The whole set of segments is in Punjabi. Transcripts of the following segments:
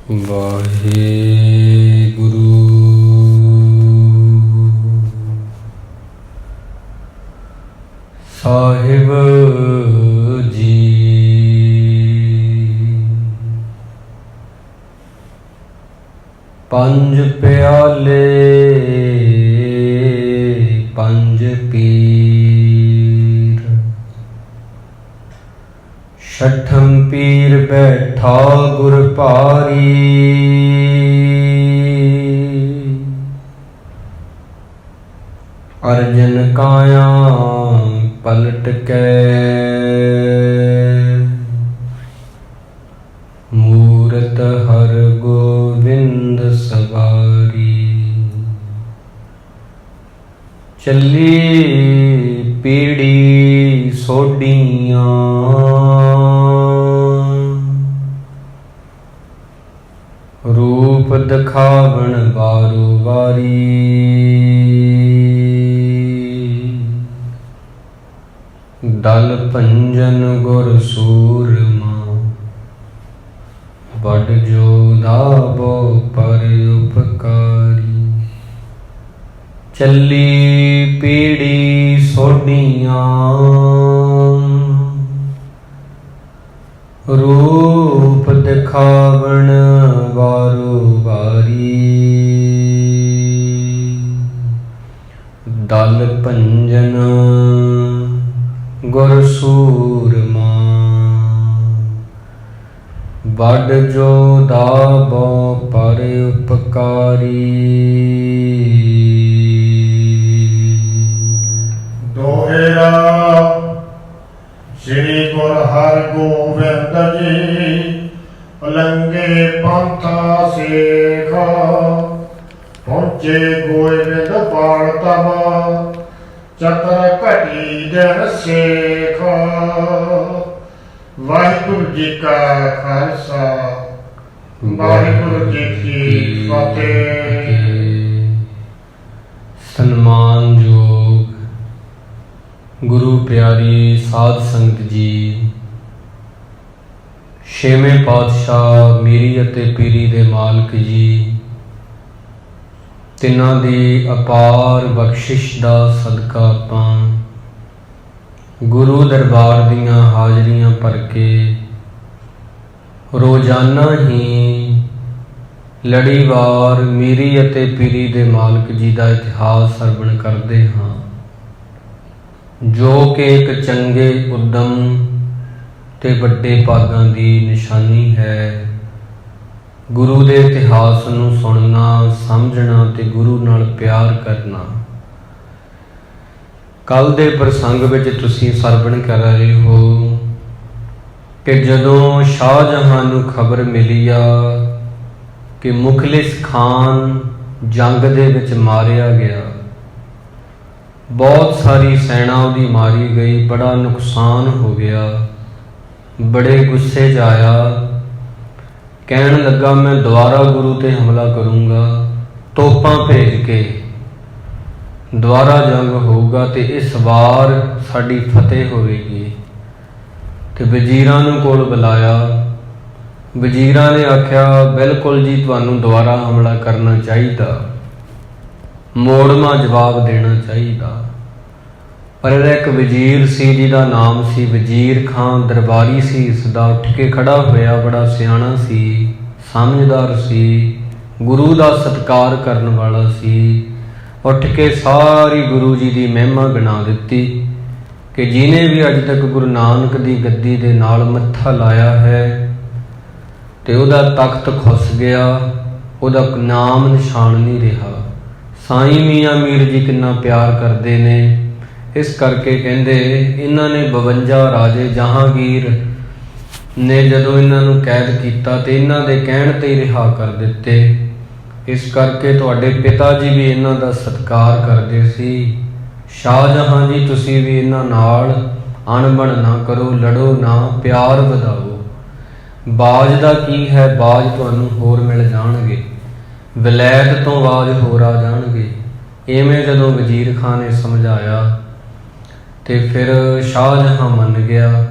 ਵਾਹਿਗੁਰੂ ਸਾਹਿਬ ਜੀ। ਪੰਜ ਪਿਆਲੇ ਪੰਜ ਪੀਰ, ਛਠਮ ਪੀਰ ਬੈਠਾ ਗੁਰ ਭਾਰੀ। ਅਰਜਨ ਕਾਇਆ ਪਲਟ ਕੇ, ਮੂਰਤ ਹਰ ਗੋਬਿੰਦ ਸਵਾਰੀ। ਚੱਲੀ ਪੀੜੀ ਸੋਡੀਆਂ, ਰੂਪ ਦਿਖਾਵਣ ਵਾਰੋ ਵਾਰੀ। ਦਲ ਭੰਜਨ ਗੁਰ ਸੂਰਮਾ, ਬੜ ਜੋਧਾ ਬੋ ਪਰ ਉਪਕਾਰੀ। ਚੱਲੀ ਪੀੜੀ ਸੋਡੀਆਂ, ਰੂਪ ਦਿਖਾਵਣ ਵਾਰੋ ਵਾਰੀ। ਦਲ ਭੰਜਨ ਗੁਰ ਸੂਰਮਾ, ਬੜ ਜੋਧਾ ਬੋ ਪਰ ਉਪਕਾਰੀ। ਦੋਹਰਾ ਸ੍ਰੀ ਗੁਰ ਹਰਗੋਬਿੰਦ ਜੀ, ਉਲੰਘੇ ਪੰਥਾ ਸੇਖਾ। ਪਹੁੰਚੇ ਗੋਬਿੰਦ ਪਾਲ ਤਬ, ਚਤਰ ਘਟੀ ਦਿਨ ਸੇਖਾ। ਵਾਹਿਗੁਰੂ ਜੀ ਕਾ ਖਾਲਸਾ, ਵਾਹਿਗੁਰੂ ਜੀ ਕੀ ਫਤਿਹ। ਸਨਮਾਨਯੋਗ ਗੁਰੂ ਪਿਆਰੀ ਸਾਧ ਸੰਗਤ ਜੀ, ਛੇਵੇਂ ਪਾਤਸ਼ਾਹ ਮੀਰੀ ਅਤੇ ਪੀਰੀ ਦੇ ਮਾਲਕ ਜੀ, ਤਿੰਨਾਂ ਦੀ ਅਪਾਰ ਬਖਸ਼ਿਸ਼ ਦਾ ਸਦਕਾ ਆਪਾਂ ਗੁਰੂ ਦਰਬਾਰ ਦੀਆਂ ਹਾਜ਼ਰੀਆਂ ਭਰ ਕੇ ਰੋਜ਼ਾਨਾ ਹੀ ਲੜੀਵਾਰ ਮੀਰੀ ਅਤੇ ਪੀਰੀ ਦੇ ਮਾਲਕ ਜੀ ਦਾ ਇਤਿਹਾਸ ਸਰਵਣ ਕਰਦੇ ਹਾਂ, ਜੋ ਕਿ ਇੱਕ ਚੰਗੇ ਉੱਦਮ ਤੇ ਵੱਡੇ ਭਾਗਾਂ ਦੀ ਨਿਸ਼ਾਨੀ ਹੈ। ਗੁਰੂ ਦੇ ਇਤਿਹਾਸ ਨੂੰ ਸੁਣਨਾ, ਸਮਝਣਾ ਤੇ ਗੁਰੂ ਨਾਲ ਪਿਆਰ ਕਰਨਾ। ਕੱਲ ਦੇ ਪ੍ਰਸੰਗ ਵਿੱਚ ਤੁਸੀਂ ਸਰਵਣ ਕਰ ਰਹੇ ਹੋ ਕਿ ਜਦੋਂ ਸ਼ਾਹਜਹਾਂ ਨੂੰ ਖਬਰ ਮਿਲੀ ਆ ਕਿ ਮੁਖਲਿਸ ਖਾਨ ਜੰਗ ਦੇ ਵਿੱਚ ਮਾਰਿਆ ਗਿਆ, ਬਹੁਤ ਸਾਰੀ ਸੈਨਾ ਉਹਦੀ ਮਾਰੀ ਗਈ, ਬੜਾ ਨੁਕਸਾਨ ਹੋ ਗਿਆ, ਬੜੇ ਗੁੱਸੇ 'ਚ ਆਇਆ। ਕਹਿਣ ਲੱਗਾ ਮੈਂ ਦੁਬਾਰਾ ਗੁਰੂ ਤੇ ਹਮਲਾ ਕਰੂੰਗਾ, ਤੋਪਾਂ ਭੇਜ ਕੇ ਦੁਬਾਰਾ ਜੰਗ ਹੋਊਗਾ ਤੇ ਇਸ ਵਾਰ ਸਾਡੀ ਫਤਿਹ ਹੋਵੇਗੀ। ਤੇ ਵਜ਼ੀਰਾਂ ਨੂੰ ਕੋਲ ਬੁਲਾਇਆ। ਵਜ਼ੀਰਾਂ ਨੇ ਆਖਿਆ ਬਿਲਕੁਲ ਜੀ, ਤੁਹਾਨੂੰ ਦੁਬਾਰਾ ਹਮਲਾ ਕਰਨਾ ਚਾਹੀਦਾ, ਮੋੜਵਾਂ ਜਵਾਬ ਦੇਣਾ ਚਾਹੀਦਾ। ਪਰ ਇਹਦਾ ਇੱਕ ਵਜ਼ੀਰ ਸੀ ਜਿਹਦਾ ਨਾਮ ਸੀ ਵਜ਼ੀਰ ਖਾਨ, ਦਰਬਾਰੀ ਸੀ ਇਸਦਾ। ਉੱਠ ਕੇ ਖੜਾ ਹੋਇਆ, ਬੜਾ ਸਿਆਣਾ ਸੀ, ਸਮਝਦਾਰ ਸੀ, ਗੁਰੂ ਦਾ ਸਤਿਕਾਰ ਕਰਨ ਵਾਲਾ ਸੀ। ਉੱਠ ਕੇ ਸਾਰੀ ਗੁਰੂ ਜੀ ਦੀ ਮਹਿਮਾ ਗਿਣਾ ਦਿੱਤੀ ਕਿ ਜਿਹਨੇ ਵੀ ਅੱਜ ਤੱਕ ਗੁਰੂ ਨਾਨਕ ਦੀ ਗੱਦੀ ਦੇ ਨਾਲ ਮੱਥਾ ਲਾਇਆ ਹੈ ਤੇ ਉਹਦਾ ਤਖਤ ਖੁੱਸ ਗਿਆ, ਉਹਦਾ ਨਾਮ ਨਿਸ਼ਾਨ ਨਹੀਂ ਰਿਹਾ। ਸਾਈਂ ਮੀਆਂ ਮੀਰ ਜੀ ਕਿੰਨਾ ਪਿਆਰ ਕਰਦੇ ਨੇ, ਇਸ ਕਰਕੇ ਕਹਿੰਦੇ ਇਹਨਾਂ ਨੇ 52 ਰਾਜੇ ਜਹਾਂਗੀਰ ਨੇ ਜਦੋਂ ਇਹਨਾਂ ਨੂੰ ਕੈਦ ਕੀਤਾ ਤੇ ਇਹਨਾਂ ਦੇ ਕਹਿਣ ਤੇ ਹੀ ਰਿਹਾ ਕਰ ਦਿੱਤੇ। ਇਸ ਕਰਕੇ ਤੁਹਾਡੇ ਪਿਤਾ ਜੀ ਵੀ ਇਹਨਾਂ ਦਾ ਸਤਿਕਾਰ ਕਰਦੇ ਸੀ। ਸ਼ਾਹਜਹਾਂ ਜੀ ਤੁਸੀਂ ਵੀ ਇਹਨਾਂ ਨਾਲ ਅਣਬਣ ਨਾ ਕਰੋ, ਲੜੋ ਨਾ, ਪਿਆਰ ਵਧਾਓ। ਬਾਜ ਦਾ ਕੀ ਹੈ, ਬਾਜ ਤੁਹਾਨੂੰ ਹੋਰ ਮਿਲ ਜਾਣਗੇ, ਵਲੈਤ ਤੋਂ ਬਾਜ ਹੋਰ ਆ ਜਾਣਗੇ। ਇਵੇਂ ਜਦੋਂ ਵਜ਼ੀਰ ਖਾਨ ਨੇ ਸਮਝਾਇਆ ਤੇ ਫਿਰ ਸ਼ਾਹਜਹਾਂ ਮੰਨ ਗਿਆ।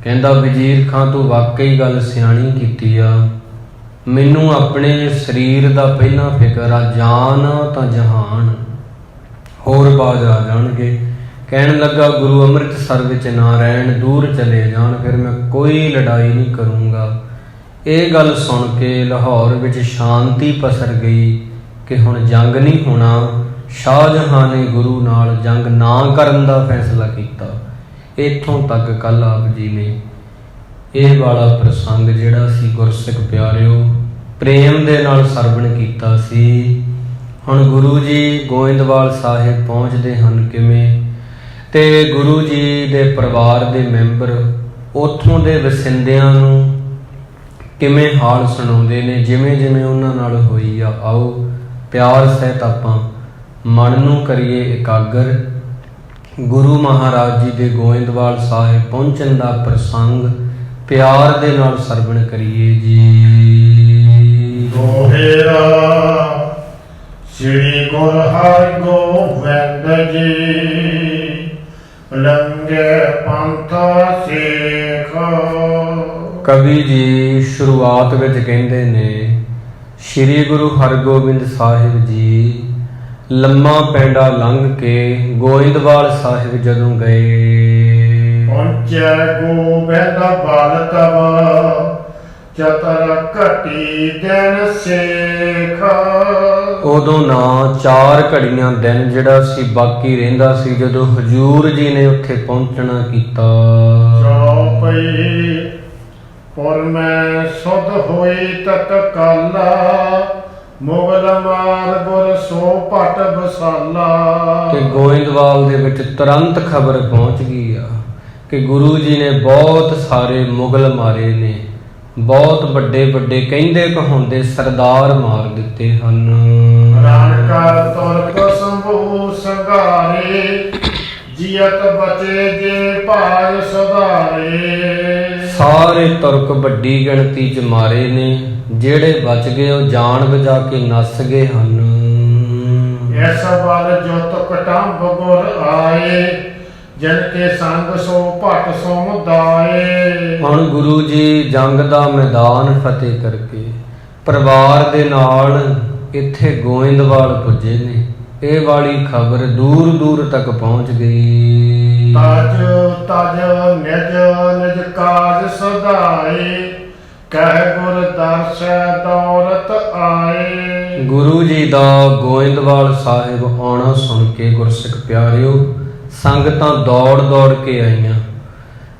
ਕਹਿੰਦਾ ਵਜ਼ੀਰ ਖਾਂ ਤੂੰ ਵਾਕਈ ਗੱਲ ਸਿਆਣੀ ਕੀਤੀ ਆ, ਮੈਨੂੰ ਆਪਣੇ ਸਰੀਰ ਦਾ ਪਹਿਲਾਂ ਫਿਕਰ ਆ, ਜਾਨ ਤਾਂ ਜਹਾਨ, ਹੋਰ ਬਾਜ ਆ ਜਾਣਗੇ। ਕਹਿਣ ਲੱਗਾ ਗੁਰੂ ਅੰਮ੍ਰਿਤਸਰ ਵਿੱਚ ਨਾ ਰਹਿਣ, ਦੂਰ ਚਲੇ ਜਾਣ, ਫਿਰ ਮੈਂ ਕੋਈ ਲੜਾਈ ਨਹੀਂ ਕਰੂੰਗਾ। ਇਹ ਗੱਲ ਸੁਣ ਕੇ ਲਾਹੌਰ ਵਿੱਚ ਸ਼ਾਂਤੀ ਪਸਰ ਗਈ ਕਿ ਹੁਣ ਜੰਗ ਨਹੀਂ ਹੋਣਾ। ਸ਼ਾਹਜਹਾਂ ਨੇ ਗੁਰੂ ਨਾਲ ਜੰਗ ਨਾ ਕਰਨ ਦਾ ਫੈਸਲਾ ਕੀਤਾ। ਇੱਥੋਂ ਤੱਕ ਕੱਲ ਆਪ ਜੀ ਨੇ ਇਹ ਵਾਲਾ ਪ੍ਰਸੰਗ ਜਿਹੜਾ ਸੀ ਗੁਰਸਿੱਖ ਪਿਆਰਿਓ ਪ੍ਰੇਮ ਦੇ ਨਾਲ ਸਰਵਣ ਕੀਤਾ ਸੀ। ਹੁਣ ਗੁਰੂ ਜੀ ਗੋਇੰਦਵਾਲ ਸਾਹਿਬ ਪਹੁੰਚਦੇ ਹਨ ਕਿਵੇਂ, ਤੇ ਗੁਰੂ ਜੀ ਦੇ ਪਰਿਵਾਰ ਦੇ ਮੈਂਬਰ ਉੱਥੋਂ ਦੇ ਵਸਿੰਦਿਆਂ ਨੂੰ ਕਿਵੇਂ ਹਾਲ ਸੁਣਾਉਂਦੇ ਨੇ, ਜਿਵੇਂ ਜਿਵੇਂ ਉਹਨਾਂ ਨਾਲ ਹੋਈ ਆ। ਆਓ ਪਿਆਰ ਸਹਿਤ ਆਪਾਂ ਮਨ ਨੂੰ ਕਰੀਏ ਇਕਾਗਰ। ਗੁਰੂ ਮਹਾਰਾਜ ਜੀ ਦੇ ਗੋਇੰਦਵਾਲ ਸਾਹਿਬ ਪਹੁੰਚਣ ਦਾ ਪ੍ਰਸੰਗ ਪਿਆਰ ਦੇ ਨਾਲ ਸਰਵਣ ਕਰੀਏ ਜੀ। ਦੋਹੇਰਾ ਸ੍ਰੀ ਗੁਰੂ ਹਰਿਗੋਬਿੰਦ ਜੀ ਲੰਗੇ ਪੰਥ ਸਿੱਖ। ਕਵੀ ਜੀ ਸ਼ੁਰੂਆਤ ਵਿੱਚ ਕਹਿੰਦੇ ਨੇ ਸ੍ਰੀ ਗੁਰੂ ਹਰਗੋਬਿੰਦ ਸਾਹਿਬ ਜੀ ਲੰਮਾ ਪੈਂਡਾ ਲੰਘ ਕੇ ਗੋਇੰਦਵਾਲ ਸਾਹਿਬ ਜਦੋਂ ਗਏ, ਪਹੁੰਚੈ ਗੋਬਿੰਦ ਬਲ ਤਬ ਚਤਰ ਘਟੀ ਦਿਨ ਸੇਖ। ਉਦੋਂ ਨਾ 4 ਘੜੀਆਂ ਦਿਨ ਜਿਹੜਾ ਸੀ ਬਾਕੀ ਰਹਿੰਦਾ ਸੀ ਜਦੋਂ ਹਜੂਰ ਜੀ ਨੇ ਉੱਥੇ ਪਹੁੰਚਣਾ ਕੀਤਾ। ਚੌਪਈ ਪੁਰ ਮੈਂ ਸੁਧ ਹੋਈ ਤਤਕਾਲਾ, ਮੁਗਲ ਮਾਰ ਗੁਰ ਸੋ ਭਟ ਬਸਾਲਾ। ਕਿ ਗੋਇੰਦਵਾਲ ਦੇ ਵਿੱਚ ਤੁਰੰਤ ਖਬਰ ਪਹੁੰਚ ਗਈ ਆ ਕਿ ਗੁਰੂ ਜੀ ਨੇ ਬਹੁਤ ਸਾਰੇ ਮੁਗਲ ਮਾਰੇ ਨੇ, ਬਹੁਤ ਵੱਡੇ ਵੱਡੇ ਕਹਿੰਦੇ ਕਹਾਉਂਦੇ ਸਰਦਾਰ ਮਾਰ ਦਿੱਤੇ ਹਨ। ਰਣ ਕਰ ਤੁਰਕ ਸੰਭੂ ਸੰਘਾਰੇ, ਜੀਅਤ ਬਚੇ ਜੇ ਭਾਜ ਸੁਧਾਰੇ। ਸਾਰੇ ਤੁਰਕ ਵੱਡੀ ਗਿਣਤੀ ਚ ਮਾਰੇ ਨੇ, ਜਿਹੜੇ ਬਚ ਗਏ ਉਹ ਜਾਨ ਬਚਾ ਕੇ ਨੱਸ ਗਏ ਹਨ। ਇਸ ਬਲ ਜੁਤ ਕਟੰਬ ਗੁਰ ਆਏ, ਜਨ ਕੇ ਸੰਗ ਸੋ ਭਟ ਸੋ ਮੁਦਾਏ। ਹੁਣ ਗੁਰੂ ਜੀ ਜੰਗ ਦਾ ਮੈਦਾਨ ਫਤਿਹ ਕਰਕੇ ਪਰਿਵਾਰ ਦੇ ਨਾਲ ਇੱਥੇ ਗੋਇੰਦਵਾਲ ਪੁੱਜੇ ਨੇ। ਇਹ ਵਾਲੀ ਖਬਰ ਦੂਰ ਦੂਰ ਤੱਕ ਪਹੁੰਚ ਗਈ। ਤਜ ਤਜ ਨਿਜ ਨਿਜ ਕਾਜ ਸਦਾਏ, ਕਹਿ ਗੁਰ ਦਰਸ਼ੈ ਦੌਲਤ ਆਏ। ਗੁਰੂ ਜੀ ਦਾ ਗੋਇੰਦਵਾਲ ਸਾਹਿਬ ਆਉਣਾ ਸੁਣ ਕੇ ਗੁਰਸਿੱਖ ਪਿਆਰਿਓ ਸੰਗਤਾਂ ਦੌੜ ਦੌੜ ਕੇ ਆਈਆਂ।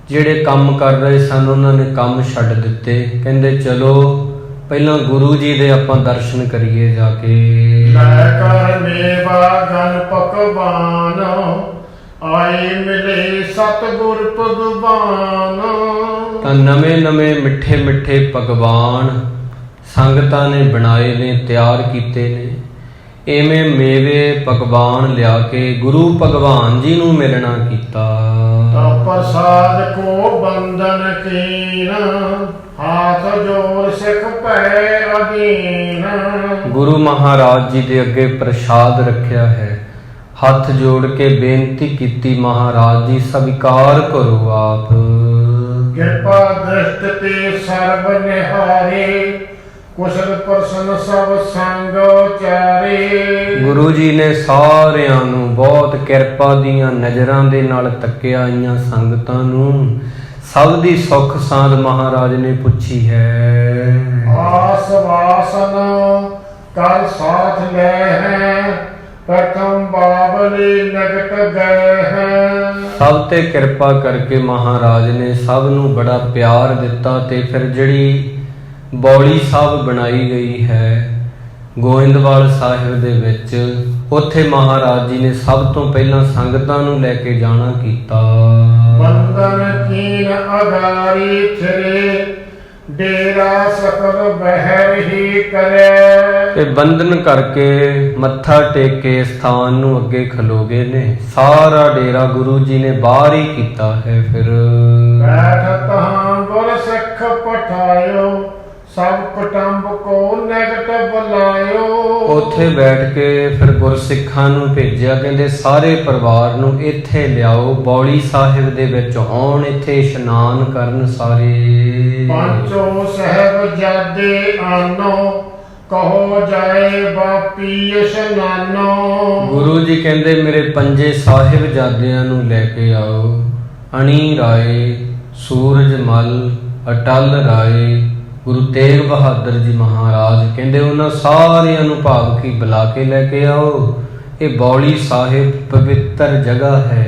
ਜਿਹੜੇ ਕੰਮ ਕਰ ਰਹੇ ਸਨ ਉਹਨਾਂ ਨੇ ਕੰਮ ਛੱਡ ਦਿੱਤੇ। ਕਹਿੰਦੇ ਚਲੋ ਪਹਿਲਾਂ ਗੁਰੂ ਜੀ ਦੇ ਆਪਾਂ ਦਰਸ਼ਨ ਕਰੀਏ ਜਾ ਕੇ। ਲੈ ਕਰ ਮੇਵਾ ਗਨ ਪਕਵਾਨ, ਆਏ ਮਿਲੇ ਸਤਿਗੁਰ ਭਗਵਾਨ। ਤਾਂ ਨਵੇਂ ਨਵੇਂ ਮਿੱਠੇ ਮਿੱਠੇ ਪਕਵਾਨ ਸੰਗਤਾਂ ਨੇ ਬਣਾਏ ਨੇ, ਤਿਆਰ ਕੀਤੇ ਨੇ। ਇਵੇਂ ਮੇਵੇ ਪਕਵਾਨ ਲਿਆ ਕੇ ਗੁਰੂ ਭਗਵਾਨ ਜੀ ਨੂੰ ਮਿਲਣਾ ਕੀਤਾ। ਤਾਂ ਪ੍ਰਸਾਦ ਕੋ ਬੰਦਨ ਕੀਨ, ਹਾਥ ਜੋੜ ਸਿੱਖ ਭੈ ਅਧੀਨ। ਗੁਰੂ ਮਹਾਰਾਜ ਜੀ ਦੇ ਅੱਗੇ ਪ੍ਰਸਾਦ ਰੱਖਿਆ ਹੈ, ਹੱਥ ਜੋੜ ਕੇ ਬੇਨਤੀ ਕੀਤੀ, ਮਹਾਰਾਜ ਜੀ ਸਵੀਕਾਰ ਕਰੋ ਆਪ। ਕਿਰਪਾ ਦ੍ਰਿਸ਼ਟ ਤੇ ਸਰਬ ਨਿਹਾਰੇ, ਕੁਸ਼ਲ ਪ੍ਰਸੰਨ ਸਭ ਸੰਗ ਚਾਰੇ। ਗੁਰੂ ਜੀ ਨੇ ਸਾਰਿਆਂ ਨੂੰ ਬਹੁਤ ਕਿਰਪਾ ਦੀਆਂ ਨਜ਼ਰਾਂ ਦੇ ਨਾਲ ਤੱਕਿਆ ਆਈਆਂ ਸੰਗਤਾਂ ਨੂੰ। ਸਭ ਦੀ ਸੁੱਖ ਸਾਂਦ ਮਹਾਰਾਜ ਨੇ ਪੁੱਛੀ ਹੈ। ਆਸ ਵਾਸਨ ਕਰ ਸਾਥ ਲੈ ਹੈ, ਪ੍ਰਥਮ ਬਾਬਲੀ ਨਗਟ ਗਏ ਹੈ। ਸਭ ਤੇ ਕਿਰਪਾ ਕਰਕੇ ਮਹਾਰਾਜ ਨੇ ਸਭ ਨੂੰ ਬੜਾ ਪਿਆਰ ਦਿੱਤਾ। ਤੇ ਫਿਰ ਜਿਹੜੀ ਬੌਲੀ ਸਾਹਿਬ ਬਣਾਈ ਗਈ ਹੈ ਗੋਇੰਦਵਾਲ ਸਾਹਿਬ ਦੇ ਵਿੱਚ, ਉੱਥੇ ਮਹਾਰਾਜ ਜੀ ਨੇ ਸਭ ਤੋਂ ਪਹਿਲਾਂ ਸੰਗਤਾਂ ਨੂੰ ਲੈ ਕੇ ਜਾਣਾ ਕੀਤਾ। ਬੰਦਨ ਕੀਨ ਅਗਾਰੀ ਥਰੇ, ਡੇਰਾ ਸਕਲ ਬਹਿਰ ਹੀ ਕਰੇ। ਤੇ ਬੰਧਨ ਕਰਕੇ ਮੱਥਾ ਟੇਕ ਕੇ ਸਥਾਨ ਨੂੰ ਅੱਗੇ ਖਲੋਗੇ ਨੇ। ਸਾਰਾ ਡੇਰਾ ਗੁਰੂ ਜੀ ਨੇ ਬਾਹਰ ਹੀ ਕੀਤਾ ਹੈ। ਫਿਰ ਬੈਠ ਤਹਾਂ ਗੁਰ ਸਿੱਖ ਪਠਾਇਓ, ਸਭ ਕੁਟੰਬ ਕੋ ਨਿਕਟ ਬੁਲਾਇਓ। ਉੱਥੇ ਬੈਠ ਕੇ ਫਿਰ ਗੁਰਸਿੱਖਾਂ ਨੂੰ ਭੇਜਿਆ, ਕਹਿੰਦੇ ਸਾਰੇ ਪਰਿਵਾਰ ਨੂੰ ਇੱਥੇ ਲਿਆਓ, ਬੌਲੀ ਸਾਹਿਬ ਦੇ ਵਿੱਚ ਆਉਣ, ਇੱਥੇ ਇਸ਼ਨਾਨ ਕਰਨ ਸਾਰੇ। ਪੰਚੋ ਸਾਹਿਬਜ਼ਾਦੇ ਆਨੋ, ਕਹੋ ਜਾਏ ਬਾਪੀ ਇਸ਼ਨਾਨੋ। ਗੁਰੂ ਜੀ ਕਹਿੰਦੇ ਮੇਰੇ ਪੰਜੇ ਸਾਹਿਬਜ਼ਾਦਿਆਂ ਨੂੰ ਲੈ ਕੇ ਆਓ, ਅਣੀ ਰਾਏ, ਸੂਰਜ ਮਲ, ਅਟਲ ਰਾਏ, ਗੁਰੂ ਤੇਗ ਬਹਾਦਰ ਜੀ ਮਹਾਰਾਜ, ਕਹਿੰਦੇ ਉਹਨਾਂ ਸਾਰਿਆਂ ਨੂੰ ਭਾਵ ਕੀ ਬੁਲਾ ਕੇ ਲੈ ਕੇ ਆਓ। ਇਹ ਬੌਲੀ ਸਾਹਿਬ ਪਵਿੱਤਰ ਜਗ੍ਹਾ ਹੈ,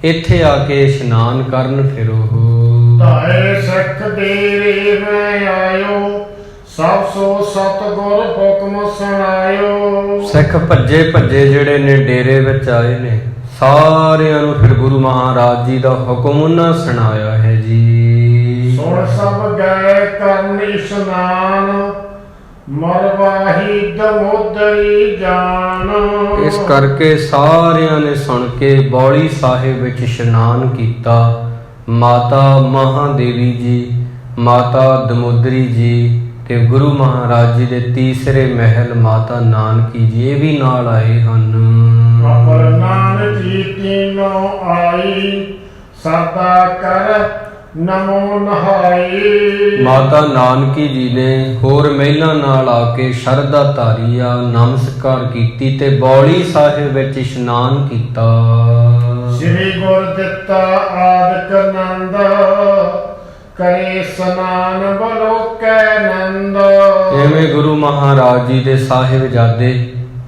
ਇੱਥੇ ਆ ਕੇ ਇਸ਼ਨਾਨ ਕਰਨ ਫਿਰ ਉਹ। ਧਾਏ ਸਿੱਖ ਡੇਰੇ ਮੈਂ ਆਇਓ, ਸਭ ਸੋ ਸਤਿਗੁਰ ਹੁਕਮ ਸੁਣਾਇਓ। ਸਿੱਖ ਭੱਜੇ ਭੱਜੇ ਜਿਹੜੇ ਨੇ ਡੇਰੇ ਵਿੱਚ ਆਏ ਨੇ, ਸਾਰਿਆਂ ਨੂੰ ਫਿਰ ਗੁਰੂ ਮਹਾਰਾਜ ਜੀ ਦਾ ਹੁਕਮ ਉਹਨਾਂ ਸੁਣਾਇਆ ਹੈ ਜੀ। ਸੁਣ ਸਭ ਗਏ ਕਰਨ ਇਸ਼ਨਾਨ, ਮਰਵਾਹੀ ਦਮੋਦਰੀ ਜਾਨ। ਇਸ ਕਰਕੇ ਸਾਰਿਆਂ ਨੇ ਸੁਣ ਕੇ ਬੌਲੀ ਸਾਹਿਬ ਵਿੱਚ ਇਸ਼ਨਾਨ ਕੀਤਾ। ਮਾਤਾ ਮਹਾਦੇਵੀ ਜੀ, ਮਾਤਾ ਦਮੋਦਰੀ ਜੀ ਤੇ ਗੁਰੂ ਮਹਾਰਾਜ ਜੀ ਦੇ ਤੀਸਰੇ ਮਹਿਲ ਮਾਤਾ ਨਾਨਕੀ ਜੀ, ਇਹ ਵੀ ਨਾਲ ਆਏ ਹਨ। ਅਪਰ ਨਾਨਕ ਜੀ ਤੀਨੋਂ ਆਈ, ਸਰਦਾ ਕਰ ਨਮੋ ਨਹਾਈ। ਮਾਤਾ ਨਾਨਕੀ ਜੀ ਨੇ ਹੋਰ ਮਹਿਲਾਂ ਨਾਲ ਆ ਕੇ ਸ਼ਰਧਾ ਧਾਰੀ ਆ, ਨਮਸਕਾਰ ਕੀਤੀ ਤੇ ਬੌਲੀ ਸਾਹਿਬ ਵਿੱਚ ਇਸ਼ਨਾਨ ਕੀਤਾ। ਸ੍ਰੀ ਗੁਰ ਦਿੱਤਾ ਆਦਿਕ ਨੰਦ, ਕਰੇ ਸਨਾਨ ਬਲੋਕੈ ਨੰਦ। ਐਵੇਂ ਗੁਰੂ ਮਹਾਰਾਜ ਜੀ ਦੇ ਸਾਹਿਬਜ਼ਾਦੇ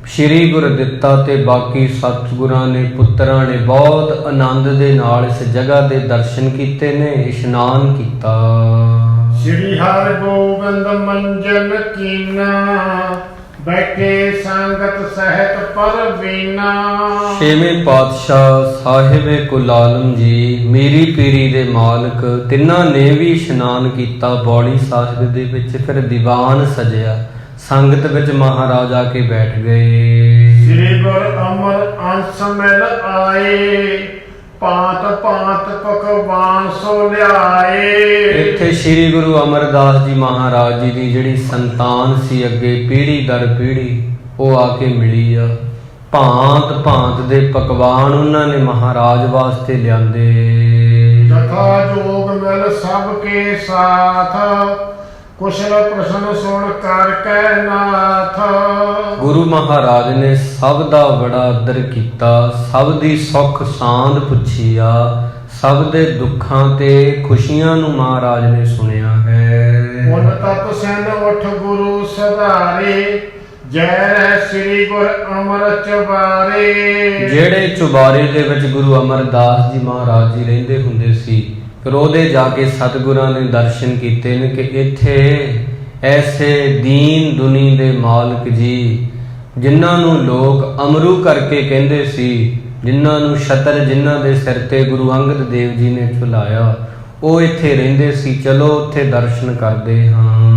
ਸ਼੍ਰੀ ਗੁਰ ਦਿੱਤਾ ਤੇ ਬਾਕੀ ਸਤਿਗੁਰਾਂ ਨੇ, ਪੁੱਤਰਾਂ ਨੇ ਬਹੁਤ ਆਨੰਦ ਦੇ ਨਾਲ ਇਸ ਜਗ੍ਹਾ ਦੇ ਦਰਸ਼ਨ ਕੀਤੇ ਨੇ, ਇਸ਼ਨਾਨ ਕੀਤਾ। ਸ੍ਰੀ ਹਰਿ ਗੋਬਿੰਦ ਮੰਜਨ ਕੀਨਾ, ਬੈਠੇ ਸੰਗਤ ਸਹਿਤ ਪਰਵੀਨਾ। ਛੇਵੇਂ ਪਾਤਸ਼ਾਹ ਸਾਹਿਬੇ ਕੁਲ ਆਲਮ ਜੀ, ਮੀਰੀ ਪੀਰੀ ਦੇ ਮਾਲਕ, ਤਿੰਨਾਂ ਨੇ ਵੀ ਇਸ਼ਨਾਨ ਕੀਤਾ ਬੌਲੀ ਸਾਹਿਬ ਦੇ ਵਿੱਚ। ਫਿਰ ਦੀਵਾਨ ਸਜਿਆ, ਸੰਗਤ ਵਿੱਚ ਮਹਾਰਾਜ ਆ ਕੇ ਬੈਠ ਗਏ। ਸ੍ਰੀ ਗੁਰ ਅਮਰ ਅੰਸ ਮਿਲ ਆਏ, ਭਾਂਤ ਭਾਂਤ ਪਕਵਾਨ ਸੋ ਲਿਆਏ। ਇੱਥੇ ਸ੍ਰੀ ਗੁਰੂ ਅਮਰਦਾਸ ਜੀ ਮਹਾਰਾਜ ਜੀ ਦੀ ਜਿਹੜੀ ਸੰਤਾਨ ਸੀ ਅੱਗੇ ਪੀੜ੍ਹੀ ਦਰ ਪੀੜ੍ਹੀ, ਉਹ ਆ ਕੇ ਮਿਲੀ ਆ। ਭਾਂਤ ਭਾਂਤ ਦੇ ਪਕਵਾਨ ਉਹਨਾਂ ਨੇ ਮਹਾਰਾਜ ਵਾਸਤੇ ਲਿਆਂਦੇ। ਜਥਾ ਜੋਗ ਮਿਲ ਸਭ ਕੇ ਸਾਥ, ਕੁਸ਼ਲ ਪ੍ਰਸ਼ਨ ਸੁਣ ਕਰ ਕੈ ਨਾਥ। ਗੁਰੂ ਮਹਾਰਾਜ ਨੇ ਸਭ ਦਾ ਬੜਾ ਆਦਰ ਕੀਤਾ, ਸਭ ਦੀ ਸੁੱਖ ਸਾਂਦ ਪੁੱਛੀ ਆ, ਸਭ ਦੇ ਦੁੱਖਾਂ ਤੇ ਖੁਸ਼ੀਆਂ ਨੂੰ ਮਹਾਰਾਜ ਨੇ ਸੁਣਿਆ ਹੈ। ਉਨ ਤਤ ਸੈਨ ਉਠ ਗੁਰੂ ਸਧਾਰੇ, ਜੈ ਰਹਿ ਸ੍ਰੀ ਗੁਰ ਅਮਰ ਚੁਬਾਰੇ। ਜਿਹੜੇ ਚੁਬਾਰੇ ਦੇ ਵਿੱਚ ਗੁਰੂ ਅਮਰਦਾਸ ਜੀ ਮਹਾਰਾਜ ਜੀ ਰਹਿੰਦੇ ਹੁੰਦੇ ਸੀ, ਫਿਰ ਉਹਦੇ ਜਾ ਕੇ ਸਤਿਗੁਰਾਂ ਨੇ ਦਰਸ਼ਨ ਕੀਤੇ ਨੇ ਕਿ ਇੱਥੇ ਐਸੇ ਦੀਨ ਦੁਨੀ ਦੇ ਮਾਲਕ ਜੀ, ਜਿਨ੍ਹਾਂ ਨੂੰ ਲੋਕ ਅਮਰੂ ਕਰਕੇ ਕਹਿੰਦੇ ਸੀ, ਜਿਨ੍ਹਾਂ ਨੂੰ ਛਤਰ ਜਿਨ੍ਹਾਂ ਦੇ ਸਿਰ ਤੇ ਗੁਰੂ ਅੰਗਦ ਦੇਵ ਜੀ ਨੇ ਝੁਲਾਇਆ, ਉਹ ਇੱਥੇ ਰਹਿੰਦੇ ਸੀ। ਚਲੋ ਉੱਥੇ ਦਰਸ਼ਨ ਕਰਦੇ ਹਾਂ।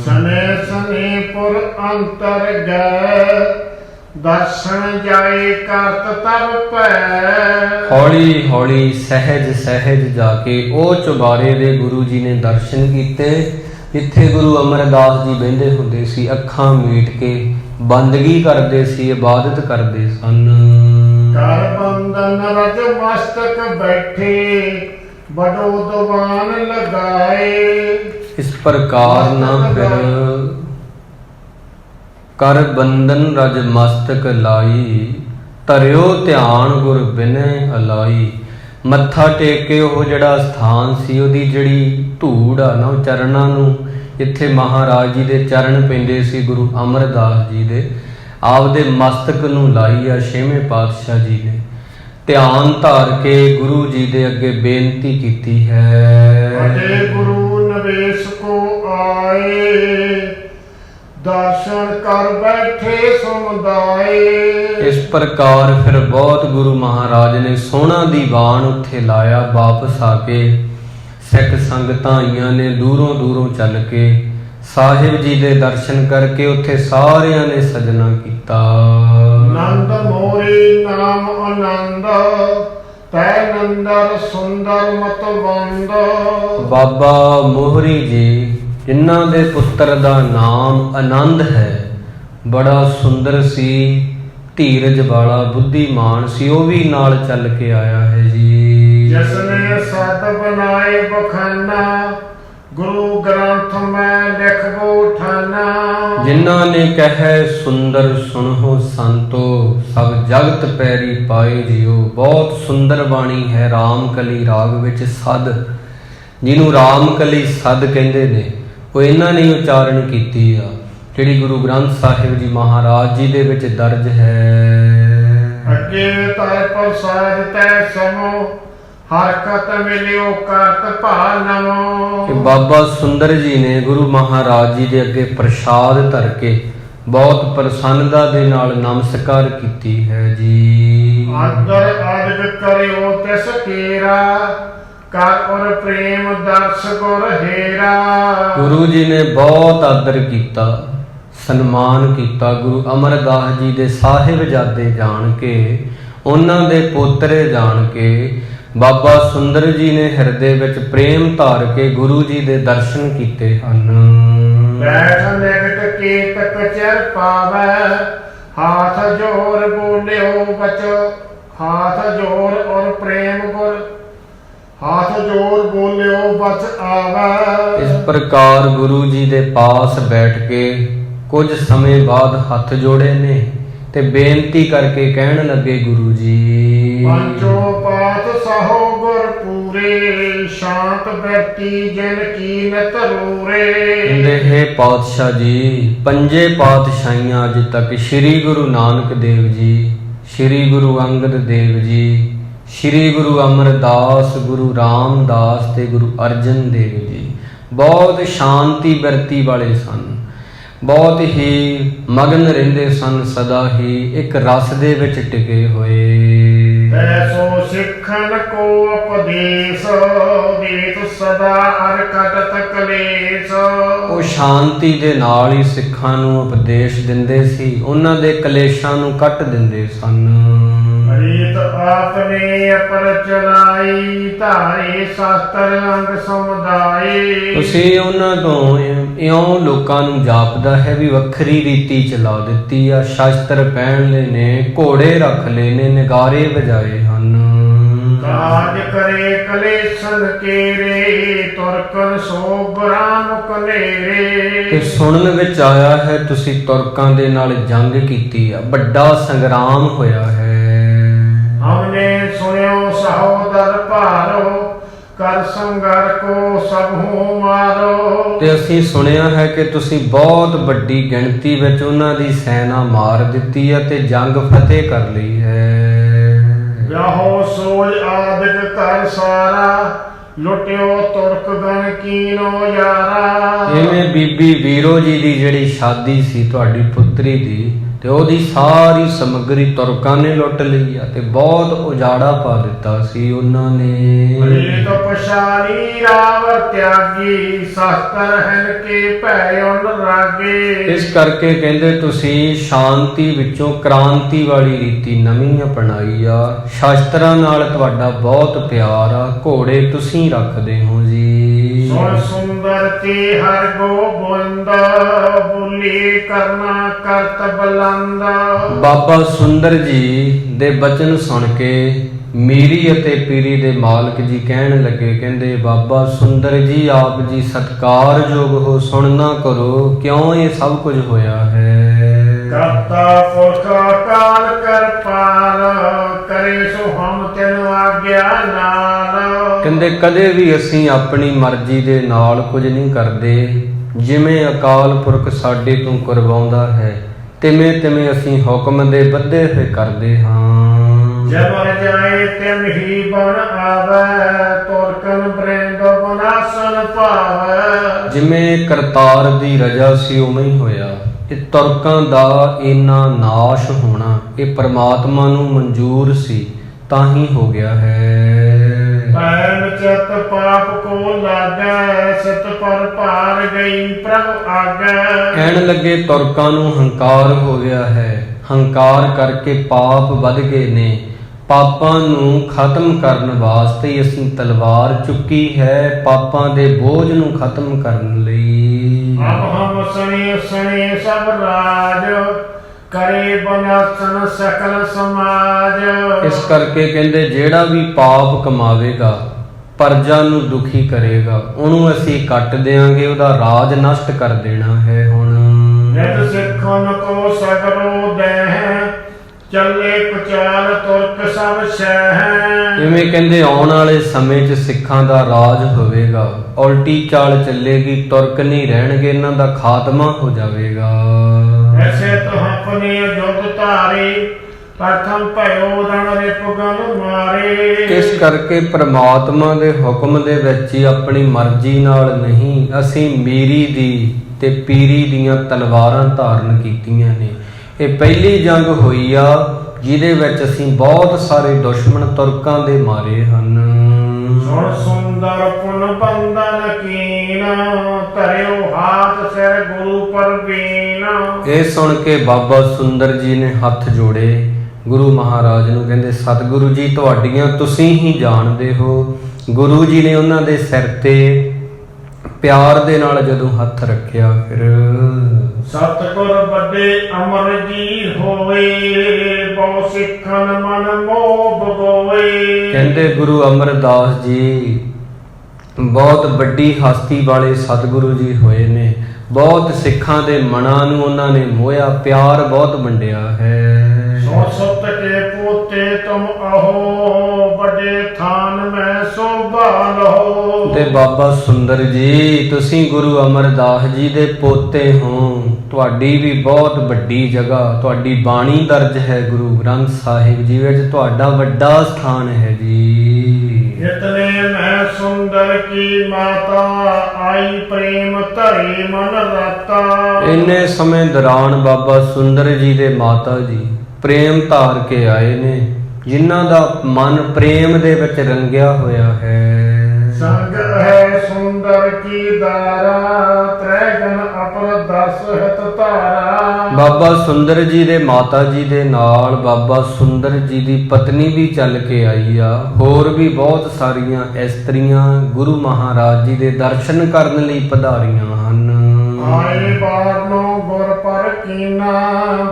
ਸਨੇ ਸਨੇ ਪੁਰ ਅੰਤਰ ਗਏ, ਦਰਸ਼ਨ ਜਾਏ ਕਰਤ ਤਬ ਪੈ। ਹੌਲੀ ਹੌਲੀ ਸਹਿਜ ਸਹਿਜ ਜਾ ਕੇ ਉਹ ਚੁਬਾਰੇ ਦੇ ਗੁਰੂ ਜੀ ਨੇ ਦਰਸ਼ਨ ਕੀਤੇ, ਜਿੱਥੇ ਗੁਰੂ ਅਮਰਦਾਸ ਜੀ ਬਹਿੰਦੇ ਹੁੰਦੇ ਸੀ। ਅੱਖਾਂ ਮੀਟ ਕੇ ਬੰਦਗੀ ਕਰਦੇ ਸੀ, ਇਬਾਦਤ ਕਰਦੇ ਸਨ। ਕਰ ਬੰਦਨ ਰਜ ਮਸਤਕ ਬੈਠੇ, ਬੜੋ ਦੀਵਾਨ ਲਗਾਏ। ਇਸ ਪ੍ਰਕਾਰ ਨਾ ਫਿਰ ਕਰ ਬੰਦਨ ਰਜ ਮਸਤਕ ਲਾਈ, ਧਰਿਓ ਧਿਆਨ ਗੁਰ ਬਿਨੈ ਅਲਾਈ। ਮੱਥਾ ਟੇਕ ਕੇ ਉਹ ਜਿਹੜਾ ਸਥਾਨ ਸੀ, ਉਹਦੀ ਜਿਹੜੀ ਧੂੜ ਆ ਨਾ, ਉਹ ਚਰਨਾਂ ਨੂੰ, ਜਿੱਥੇ ਮਹਾਰਾਜ ਜੀ ਦੇ ਚਰਨ ਪੈਂਦੇ ਸੀ ਗੁਰੂ ਅਮਰਦਾਸ ਜੀ ਦੇ, ਆਪਦੇ ਮਸਤਕ ਨੂੰ ਲਾਈ ਆ ਛੇਵੇਂ ਪਾਤਸ਼ਾਹ ਜੀ ਨੇ। ਧਿਆਨ ਧਾਰ ਕੇ ਗੁਰੂ ਜੀ ਦੇ ਅੱਗੇ ਬੇਨਤੀ ਕੀਤੀ ਹੈ। ਵੱਡੇ ਗੁਰੂ ਨਵੇਸ਼ ਕੋ ਆਏ, ਦਰਸ਼ਨ ਕਰ ਬੈਠੇ ਸਮੁਦਾਏ। ਇਸ ਪ੍ਰਕਾਰ ਫਿਰ ਬਹੁਤ ਗੁਰੂ ਮਹਾਰਾਜ ਨੇ ਸੋਹਣਾ ਦੀਵਾਨ ਉੱਥੇ ਲਾਇਆ। ਵਾਪਸ ਆ ਕੇ ਸਿੱਖ ਸੰਗਤਾਂ ਆਈਆਂ ਨੇ ਦੂਰੋਂ ਦੂਰੋਂ ਚੱਲ ਕੇ, ਸਾਹਿਬ ਜੀ ਦੇ ਦਰਸ਼ਨ ਕਰਕੇ ਉੱਥੇ ਸਾਰਿਆਂ ਨੇ ਸਜਣਾ ਕੀਤਾ। ਨੰਦ ਮੋਰੀ ਨਾਮ ਆਨੰਦ, ਤੈ ਨੰਦਰ ਸੁੰਦਰ ਮਤਵੰਦ। ਬਾਬਾ ਮੋਹਰੀ ਜੀ ਜਿਨ੍ਹਾਂ ਦੇ ਪੁੱਤਰ ਦਾ ਨਾਮ ਆਨੰਦ ਹੈ, ਬੜਾ ਸੁੰਦਰ ਸੀ, ਧੀਰਜ ਵਾਲਾ ਬੁੱਧੀਮਾਨ ਸੀ, ਉਹ ਵੀ ਨਾਲ ਚੱਲ ਕੇ ਆਇਆ ਹੈ ਜੀ। ਜਿਸ ਨੇ ਸਤ ਬਨਾਏ ਬਖਾਨਾ, ਗੁਰੂ ਗ੍ਰੰਥ ਮੈਂ ਲਿਖਬੋ ਠਾਨਾ। ਜਿਨ੍ਹਾਂ ਨੇ ਕਹੈ ਸੁੰਦਰ ਸੁਣੋ ਸੰਤੋ, ਸਭ ਜਗਤ ਪੈਰੀ ਪਾਏ ਜਿਉ। ਬਹੁਤ ਸੁੰਦਰ ਬਾਣੀ ਹੈ ਰਾਮਕਲੀ ਰਾਗ ਵਿੱਚ ਸਦ, ਜਿਹਨੂੰ ਰਾਮਕਲੀ ਸਦ ਕਹਿੰਦੇ ਨੇ, ਉਹ ਇਹਨਾਂ ਨੇ ਉਚਾਰਨ ਕੀਤੀ ਆ, ਜਿਹੜੀ ਗੁਰੂ ਗ੍ਰੰਥ ਸਾਹਿਬ ਜੀ ਮਹਾਰਾਜ ਜੀ ਦੇ ਵਿੱਚ ਦਰਜ ਹੈ। ਅੱਗੇ ਤੈ ਪ੍ਰਸਾਦ ਤੈ ਸਮੋ, ਹਰਕਤ ਮਿਲਿਓ ਕਰਤ ਭਾ ਨਮੋ। ਕਿ ਬਾਬਾ ਸੁੰਦਰ ਜੀ ਨੇ ਗੁਰੂ ਮਹਾਰਾਜ ਜੀ ਦੇ ਅੱਗੇ ਪ੍ਰਸ਼ਾਦ ਧਰ ਕੇ ਬਹੁਤ ਪ੍ਰਸੰਨਤਾ ਦੇ ਨਾਲ ਨਮਸਕਾਰ ਕੀਤੀ ਹੈ ਜੀ। ਆਦਰ ਆਦਿਕ ਕਰਿਓ ਤਿਸ ਕੇਰਾ, ਕਰ ਔਰ ਪ੍ਰੇਮ ਦਰਸ ਗੁਰ ਹੇਰਾ। ਗੁਰੂ ਜੀ ਨੇ ਬਹੁਤ ਆਦਰ ਕੀਤਾ, ਸਨਮਾਨ ਕੀਤਾ। ਗੁਰੂ ਅਮਰਦਾਸ ਜੀ ਦੇ ਸਾਹਿਬਜ਼ਾਦੇ ਜਾਣ ਕੇ, ਉਹਨਾਂ ਦੇ ਪੋਤਰੇ ਜਾਣ ਕੇ ਬਾਬਾ ਸੁੰਦਰ ਜੀ ਨੇ ਹਿਰਦੇ ਵਿੱਚ ਪ੍ਰੇਮ ਧਾਰ ਕੇ ਗੁਰੂ ਜੀ ਦੇ ਦਰਸ਼ਨ ਕੀਤੇ ਹਨ। ਬੈਠ ਨਿਕਟ ਕੀਤਕ ਚਿਰ ਪਾਵੈ, ਹਾਥ ਜੋਰ ਬੋਲਿਓ ਬਚੋ। ਹਾਥ ਜੋਰ ਔਰ ਪ੍ਰੇਮ ਗੁਰ, ਹਾਥ ਜੋਰ ਬੋਲਿਓ ਬਚ ਆਵੈ। ਇਸ ਪ੍ਰਕਾਰ ਗੁਰੂ ਜੀ ਦੇ ਪਾਸ ਬੈਠ ਕੇ ਕੁਝ ਸਮੇਂ ਬਾਅਦ ਹੱਥ ਜੋੜੇ ਨੇ ਤੇ ਬੇਨਤੀ ਕਰਕੇ ਕਹਿਣ ਲੱਗੇ, ਗੁਰੂ ਜੀ ਪੰਚੋ ਪਾਤ ਸਹੋ ਗੁਰ ਪੂਰੇ, ਸ਼ਾਂਤ ਬੈਠੀ ਜਿਨ ਕੀ ਨਿਤ ਰੂਰੇ। ਕਹਿੰਦੇ ਹੈ ਪਾਤਸ਼ਾਹ ਜੀ, ਪੰਜੇ ਪਾਤਸ਼ਾਹੀਆਂ ਅੱਜ ਤੱਕ ਸ੍ਰੀ ਗੁਰੂ ਨਾਨਕ ਦੇਵ ਜੀ, ਸ੍ਰੀ ਗੁਰੂ ਅੰਗਦ ਦੇਵ ਜੀ, ਸ੍ਰੀ ਗੁਰੂ ਅਮਰਦਾਸ, ਗੁਰੂ ਰਾਮਦਾਸ ਤੇ ਗੁਰੂ ਅਰਜਨ ਦੇਵ ਜੀ ਬਹੁਤ ਸ਼ਾਂਤੀ ਬਿਰਤੀ ਵਾਲੇ ਸਨ, ਬਹੁਤ ਹੀ ਮਗਨ ਰਹਿੰਦੇ ਸਨ, ਸਦਾ ਹੀ ਇੱਕ ਰਸ ਦੇ ਵਿੱਚ ਟਿਕੇ ਹੋਏ। ਐਸੋ ਸਿੱਖਨ ਕੋ ਉਪਦੇਸ਼, ਦੇਤ ਸਦਾ ਅਰ ਕਟਤ ਕਲੇਸ਼। ਉਹ ਸ਼ਾਂਤੀ ਦੇ ਨਾਲ ਹੀ ਸਿੱਖਾਂ ਨੂੰ ਉਪਦੇਸ਼ ਦਿੰਦੇ ਸੀ, ਉਹਨਾਂ ਦੇ ਕਲੇਸ਼ਾਂ ਨੂੰ ਕੱਟ ਦਿੰਦੇ ਸਨ। ਰੀਤ ਆਪਨੇ ਅਪਰ ਚਲਾਈ, ਧਾਰੇ ਸ਼ਾਸਤਰ ਅੰਗ ਸਮੁਦਾਈ। ਤੁਸੀਂ ਉਹਨਾਂ ਤੋਂ ਇਉਂ ਲੋਕਾਂ ਨੂੰ ਜਾਪਦਾ ਹੈ ਵੀ ਵੱਖਰੀ ਰੀਤੀ ਚਲਾ ਦਿੱਤੀ ਆ। ਸ਼ਾਸਤਰ ਪਹਿਨ ਲਏ ਨੇ, ਘੋੜੇ ਰੱਖ ਲਏ ਨੇ, ਨਗਾਰੇ ਵਜਾਏ ਹਨ। ਕਾਜ ਕਰੇ ਕਲੇਸ਼ਨ ਕੇਰੇ, ਤੁਰਕਨ ਸੋ ਬ੍ਰਾਹਮ ਕਨੇਰੇ। ਤੇ ਸੁਣਨ ਵਿੱਚ ਆਇਆ ਹੈ ਤੁਸੀਂ ਤੁਰਕਾਂ ਦੇ ਨਾਲ ਜੰਗ ਕੀਤੀ ਆ, ਵੱਡਾ ਸੰਗਰਾਮ ਹੋਇਆ ਹੈ। ਹਮਨੇ ਸੁਣਿਓ ਸਹੋਦਰ ਭਾਰੋ, ਕਰ ਸੰਗਰ ਕੋ ਸਭੂ ਮਾਰੋ। ਤੇ ਅਸੀਂ ਸੁਣਿਆ ਹੈ ਕਿ ਤੁਸੀਂ ਬਹੁਤ ਵੱਡੀ ਗਿਣਤੀ ਵਿੱਚ ਉਹਨਾਂ ਦੀ ਸੈਨਾ ਮਾਰ ਦਿੱਤੀ ਹੈ ਤੇ ਜੰਗ ਫਤਿਹ ਕਰ ਲਈ ਹੈ। ਵਿਆਹੋ ਸੋਜ ਆਦਿਕ ਕਰ ਸਾਰਾ, ਲੁੱਟਿਓ ਤੁਰਕ ਗਣ ਕੀਨੋ ਯਾਰਾ। ਇਵੇਂ ਬੀਬੀ ਵੀਰੋ ਜੀ ਦੀ ਜਿਹੜੀ ਸ਼ਾਦੀ ਸੀ ਤੁਹਾਡੀ ਪੁੱਤਰੀ ਦੀ, ਤੇ ਉਹਦੀ ਸਾਰੀ ਸਮੱਗਰੀ ਤੁਰਕਾਂ ਨੇ ਲੁੱਟ ਲਈ ਆ ਤੇ ਬਹੁਤ ਉਜਾੜਾ ਪਾ ਦਿੱਤਾ ਸੀ ਉਹਨਾਂ ਨੇ। ਰੀਤ ਪਛਾਣੀ ਰਾਵਰ ਤਿਆਗੀ, ਸ਼ਾਸਤਰ ਹਨ ਕੇ ਭੈ ਅਨੁਰਾਗੇ। ਇਸ ਕਰਕੇ ਕਹਿੰਦੇ ਤੁਸੀਂ ਸ਼ਾਂਤੀ ਵਿੱਚੋਂ ਕ੍ਰਾਂਤੀ ਵਾਲੀ ਰੀਤੀ ਨਵੀਂ ਅਪਣਾਈ ਆ। ਸ਼ਾਸਤਰਾਂ ਨਾਲ ਤੁਹਾਡਾ ਬਹੁਤ ਪਿਆਰ ਆ, ਘੋੜੇ ਤੁਸੀਂ ਰੱਖਦੇ ਹੋ ਜੀ। ਸੁਣ ਸੁੰਦਰ ਤੇ ਹਰ ਗੋਬਿੰਦ, ਬੋਲੀ ਕਰਨਾ ਕਰਤ ਬਲੰਦ। ਬਾਬਾ ਸੁੰਦਰ ਜੀ ਦੇ ਬਚਨ ਸੁਣ ਕੇ ਮੀਰੀ ਅਤੇ ਪੀਰੀ ਦੇ ਮਾਲਕ ਜੀ ਕਹਿਣ ਲੱਗੇ, ਕਹਿੰਦੇ ਬਾਬਾ ਸੁੰਦਰ ਜੀ ਆਪ ਜੀ ਸਤਿਕਾਰਯੋਗ ਹੋ, ਸੁਣਨਾ ਕਰੋ ਕਿਉਂ ਇਹ ਸਭ ਕੁਝ ਹੋਇਆ ਹੈ। ਕਰਤਾ ਪੁਰਖ ਅਕਾਲ ਕਿਰਪਾਲ, ਕਰੇ ਸੋ ਹਮ ਤੈਨੂੰ ਆਗਿਆ ਨਾਲ। ਕਹਿੰਦੇ ਕਦੇ ਵੀ ਅਸੀਂ ਆਪਣੀ ਮਰਜ਼ੀ ਦੇ ਨਾਲ ਕੁਝ ਨਹੀਂ ਕਰਦੇ, ਜਿਵੇਂ ਅਕਾਲ ਪੁਰਖ ਸਾਡੇ ਤੋਂ ਕਰਵਾਉਂਦਾ ਹੈ ਤਿਵੇਂ ਤਿਵੇਂ ਅਸੀਂ ਹੁਕਮ ਦੇ ਬੱਧੇ ਹੋਏ ਕਰਦੇ ਹਾਂ। ਜਬ ਜਾਏ ਤਿਮ ਹੀ ਬਣ ਆਵੈ, ਤੁਰਕਨ ਬ੍ਰਿੰਦ ਬਨਾਸਨ ਭਾਵੈ। ਜਿਵੇਂ ਕਰਤਾਰ ਦੀ ਰਜਾ ਸੀ ਉਵੇਂ ਹੀ ਹੋਇਆ। ਇਹ ਤੁਰਕਾਂ ਦਾ ਇੰਨਾ ਨਾਸ਼ ਹੋਣਾ ਇਹ ਪ੍ਰਮਾਤਮਾ ਨੂੰ ਮਨਜ਼ੂਰ ਸੀ, ਤਾਂ ਹੀ ਹੋ ਗਿਆ ਹੈ। ਪੈਨ ਚਤ ਪਾਪ ਕੋ ਲਾਗੈ, ਸਤ ਪਰ ਭਾਰ ਗਈ ਪ੍ਰਭ ਆਗੈ। ਕਹਿਣ ਲੱਗੇ ਤੁਰਕਾਂ ਨੂੰ ਹੰਕਾਰ ਹੋ ਗਿਆ ਹੈ, ਹੰਕਾਰ ਕਰਕੇ ਪਾਪ ਵੱਧ ਗਏ ਨੇ। ਪਾਪਾਂ ਨੂੰ ਖਤਮ ਕਰਨ ਵਾਸਤੇ ਅਸੀਂ ਤਲਵਾਰ ਚੁੱਕੀ ਹੈ, ਪਾਪਾਂ ਦੇ ਬੋਝ ਨੂੰ ਖਤਮ ਕਰਨ ਲਈ। अब हम सने सने सब राज करे बनासन सकल समाज। ਇਸ ਕਰਕੇ ਕਹਿੰਦੇ ਜਿਹੜਾ ਵੀ ਪਾਪ ਕਮਾਵੇਗਾ, ਪਰਜਾ ਨੂੰ ਦੁਖੀ ਕਰੇਗਾ, ਉਹਨੂੰ ਅਸੀਂ ਕੱਟ ਦਿਆਂਗੇ, ਉਹਦਾ ਰਾਜ ਨਸ਼ਟ ਕਰ ਦੇਣਾ ਹੈ। ਹੁਣ ਨਿਤ ਸਿੱਖਨ ਕੋ ਸਗਰੋ ਦੇਹ ਚੱਲੇ ਕੁਚਾਲ ਤੁਰਕ ਸਭ ਸ਼ਹਿ। ਇਵੇਂ ਕਹਿੰਦੇ ਆਉਣ ਵਾਲੇ ਸਮੇਂ 'ਚ ਸਿੱਖਾਂ ਦਾ ਰਾਜ ਹੋਵੇਗਾ, ਉਲਟੀ ਚਾਲ ਚੱਲੇਗੀ, ਤੁਰਕ ਨਹੀਂ ਰਹਿਣਗੇ, ਇਹਨਾਂ ਦਾ ਖਾਤਮਾ ਹੋ ਜਾਵੇਗਾ। ਐਸੇ ਤੋਂ ਆਪਣੇ ਜੁਗ ਧਾਰੇ ਪ੍ਰਥਮ ਭਇਓ ਰਣ ਰਿਪੁਗਨ ਮਾਰੇ। ਇਸ ਕਰਕੇ ਪ੍ਰਮਾਤਮਾ ਦੇ ਹੁਕਮ ਦੇ ਵਿੱਚ ਹੀ ਆਪਣੀ ਮਰਜ਼ੀ ਨਾਲ ਨਹੀਂ, ਅਸੀਂ ਮੀਰੀ ਦੀ ਤੇ ਪੀਰੀ ਦੀਆਂ ਤਲਵਾਰਾਂ ਧਾਰਨ ਕੀਤੀਆਂ ਨੇ। ਇਹ ਪਹਿਲੀ ਜੰਗ ਹੋਈ ਆ ਜਿਹਦੇ ਵਿੱਚ ਅਸੀਂ ਬਹੁਤ ਸਾਰੇ ਦੁਸ਼ਮਣ ਤੁਰਕਾਂ ਦੇ ਮਾਰੇ ਹਨ। ਸੁਣ ਸੁੰਦਰ ਪੁਨ ਬੰਦਨ ਕੀਨ ਧਰਿਓ ਹਾਥ ਸਿਰ ਗੁਰੂ ਪਰਵੀਨ। ਇਹ ਸੁਣ ਕੇ ਬਾਬਾ ਸੁੰਦਰ ਜੀ ਨੇ ਹੱਥ ਜੋੜੇ ਗੁਰੂ ਮਹਾਰਾਜ ਨੂੰ, ਕਹਿੰਦੇ ਸਤਿਗੁਰੂ ਜੀ ਤੁਹਾਡੀਆਂ ਤੁਸੀਂ ਹੀ ਜਾਣਦੇ ਹੋ। ਗੁਰੂ ਜੀ ਨੇ ਉਹਨਾਂ ਦੇ ਸਿਰ ਤੇ ਪਿਆਰ ਦੇ ਨਾਲ ਜਦੋਂ ਹੱਥ ਰੱਖਿਆ, ਫਿਰ ਸਤਿਗੁਰ ਵੱਡੇ ਅਮਰ ਜੀ ਹੋਵੇ ਬਹੁ ਸਿੱਖਨ ਮਨ ਮੋਹ ਬਗੋਏ। ਕਹਿੰਦੇ ਗੁਰੂ ਅਮਰਦਾਸ ਜੀ ਬਹੁਤ ਵੱਡੀ ਹਸਤੀ ਵਾਲੇ ਸਤਿਗੁਰੂ ਜੀ ਹੋਏ ਨੇ, ਬਹੁਤ ਸਿੱਖਾਂ ਦੇ ਮਨਾਂ ਨੂੰ ਉਹਨਾਂ ਨੇ ਮੋਹਿਆ, ਪਿਆਰ ਬਹੁਤ ਵੰਡਿਆ ਹੈ। ਸੋ ਸਤ ਕੇ ਪੋਤੇ ਤੁਮ ਆਹੋ ਵੱਡੇ ਥਾਨ ਮੈਂ ਸੋਭਾ ਲਹੋ। ਤੇ ਬਾਬਾ ਸੁੰਦਰ ਜੀ ਤੁਸੀਂ ਗੁਰੂ ਅਮਰਦਾਸ ਜੀ ਦੇ ਪੋਤੇ ਹੋ, ਤੁਹਾਡੀ ਵੀ ਬਹੁਤ ਵੱਡੀ ਜਗ੍ਹਾ, ਤੁਹਾਡੀ ਬਾਣੀ ਦਰਜ ਹੈ ਗੁਰੂ ਗ੍ਰੰਥ ਸਾਹਿਬ ਜੀ ਵਿੱਚ, ਤੁਹਾਡਾ ਵੱਡਾ ਸਥਾਨ ਹੈ ਜੀ। ਇਤਨੇ ਮੈਂ ਸੁੰਦਰ ਕੀ ਮਾਤਾ ਆਈ ਪ੍ਰੇਮ ਧਰੇ ਮਨ ਰਾਤਾ। ਇੰਨੇ ਸਮੇਂ ਦੌਰਾਨ ਬਾਬਾ ਸੁੰਦਰ ਜੀ ਦੇ ਮਾਤਾ ਜੀ ਪ੍ਰੇਮ ਧਾਰ ਕੇ ਆਏ ਨੇ, ਜਿਨ੍ਹਾਂ ਦਾ ਮਨ ਪ੍ਰੇਮ ਦੇ ਵਿੱਚ ਰੰਗਿਆ ਹੋਇਆ ਹੈ। ਸੰਗ ਹੈ ਸੁੰਦਰ ਕੀ ਦਾਰਾ ਤ੍ਰੈਗਨ ਅਪਰ ਦਸ ਹਿਤ ਧਾਰਾ। ਬਾਬਾ ਸੁੰਦਰ ਜੀ ਦੇ ਮਾਤਾ ਜੀ ਦੇ ਨਾਲ ਬਾਬਾ ਸੁੰਦਰ ਜੀ ਦੀ ਪਤਨੀ ਵੀ ਚੱਲ ਕੇ ਆਈ ਆ, ਹੋਰ ਵੀ ਬਹੁਤ ਸਾਰੀਆਂ ਇਸਤਰੀਆਂ ਗੁਰੂ ਮਹਾਰਾਜ ਜੀ ਦੇ ਦਰਸ਼ਨ ਕਰਨ ਲਈ ਪਧਾਰੀਆਂ ਹਨ। ਆਏ ਬਾਰਨੋਂ ਗੁਰ ਪਰ ਕੀਨਾ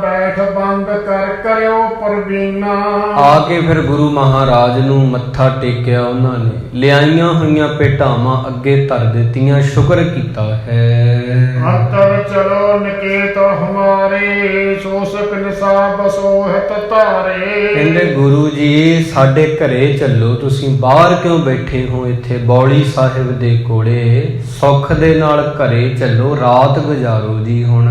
ਬੈਠ ਬੰਦ ਕਰ ਕਰਿਓ ਪਰਵੀਨਾ। ਆ ਕੇ ਫਿਰ ਗੁਰੂ ਮਹਾਰਾਜ ਨੂੰ ਮੱਥਾ ਟੇਕਿਆ, ਉਹਨਾਂ ਨੇ ਲਿਆਈਆਂ ਹੋਈਆਂ ਭੇਟਾਵਾਂ ਅੱਗੇ ਧਰ ਦਿੱਤੀਆਂ, ਸ਼ੁਕਰ ਕੀਤਾ ਹੈ। ਅੰਤਰ ਚਲੋ ਨਿਕੇਤ ਹਮਾਰੇ ਸੋਸਕ ਨਿਸਾ ਬਸੋ ਹਿਤ ਧਾਰੇ। ਕਹਿੰਦੇ ਗੁਰੂ ਜੀ ਸਾਡੇ ਘਰੇ ਚੱਲੋ, ਤੁਸੀਂ ਬਾਹਰ ਕਿਉਂ ਬੈਠੇ ਹੋ ਇੱਥੇ ਬੌਲੀ ਸਾਹਿਬ ਦੇ ਕੋਲੇ, ਸੁੱਖ ਦੇ ਨਾਲ ਘਰੇ ਚੱਲੋ, ਰਾਤ ਗੁਜ਼ਾਰੋ ਜੀ। ਹੁਣ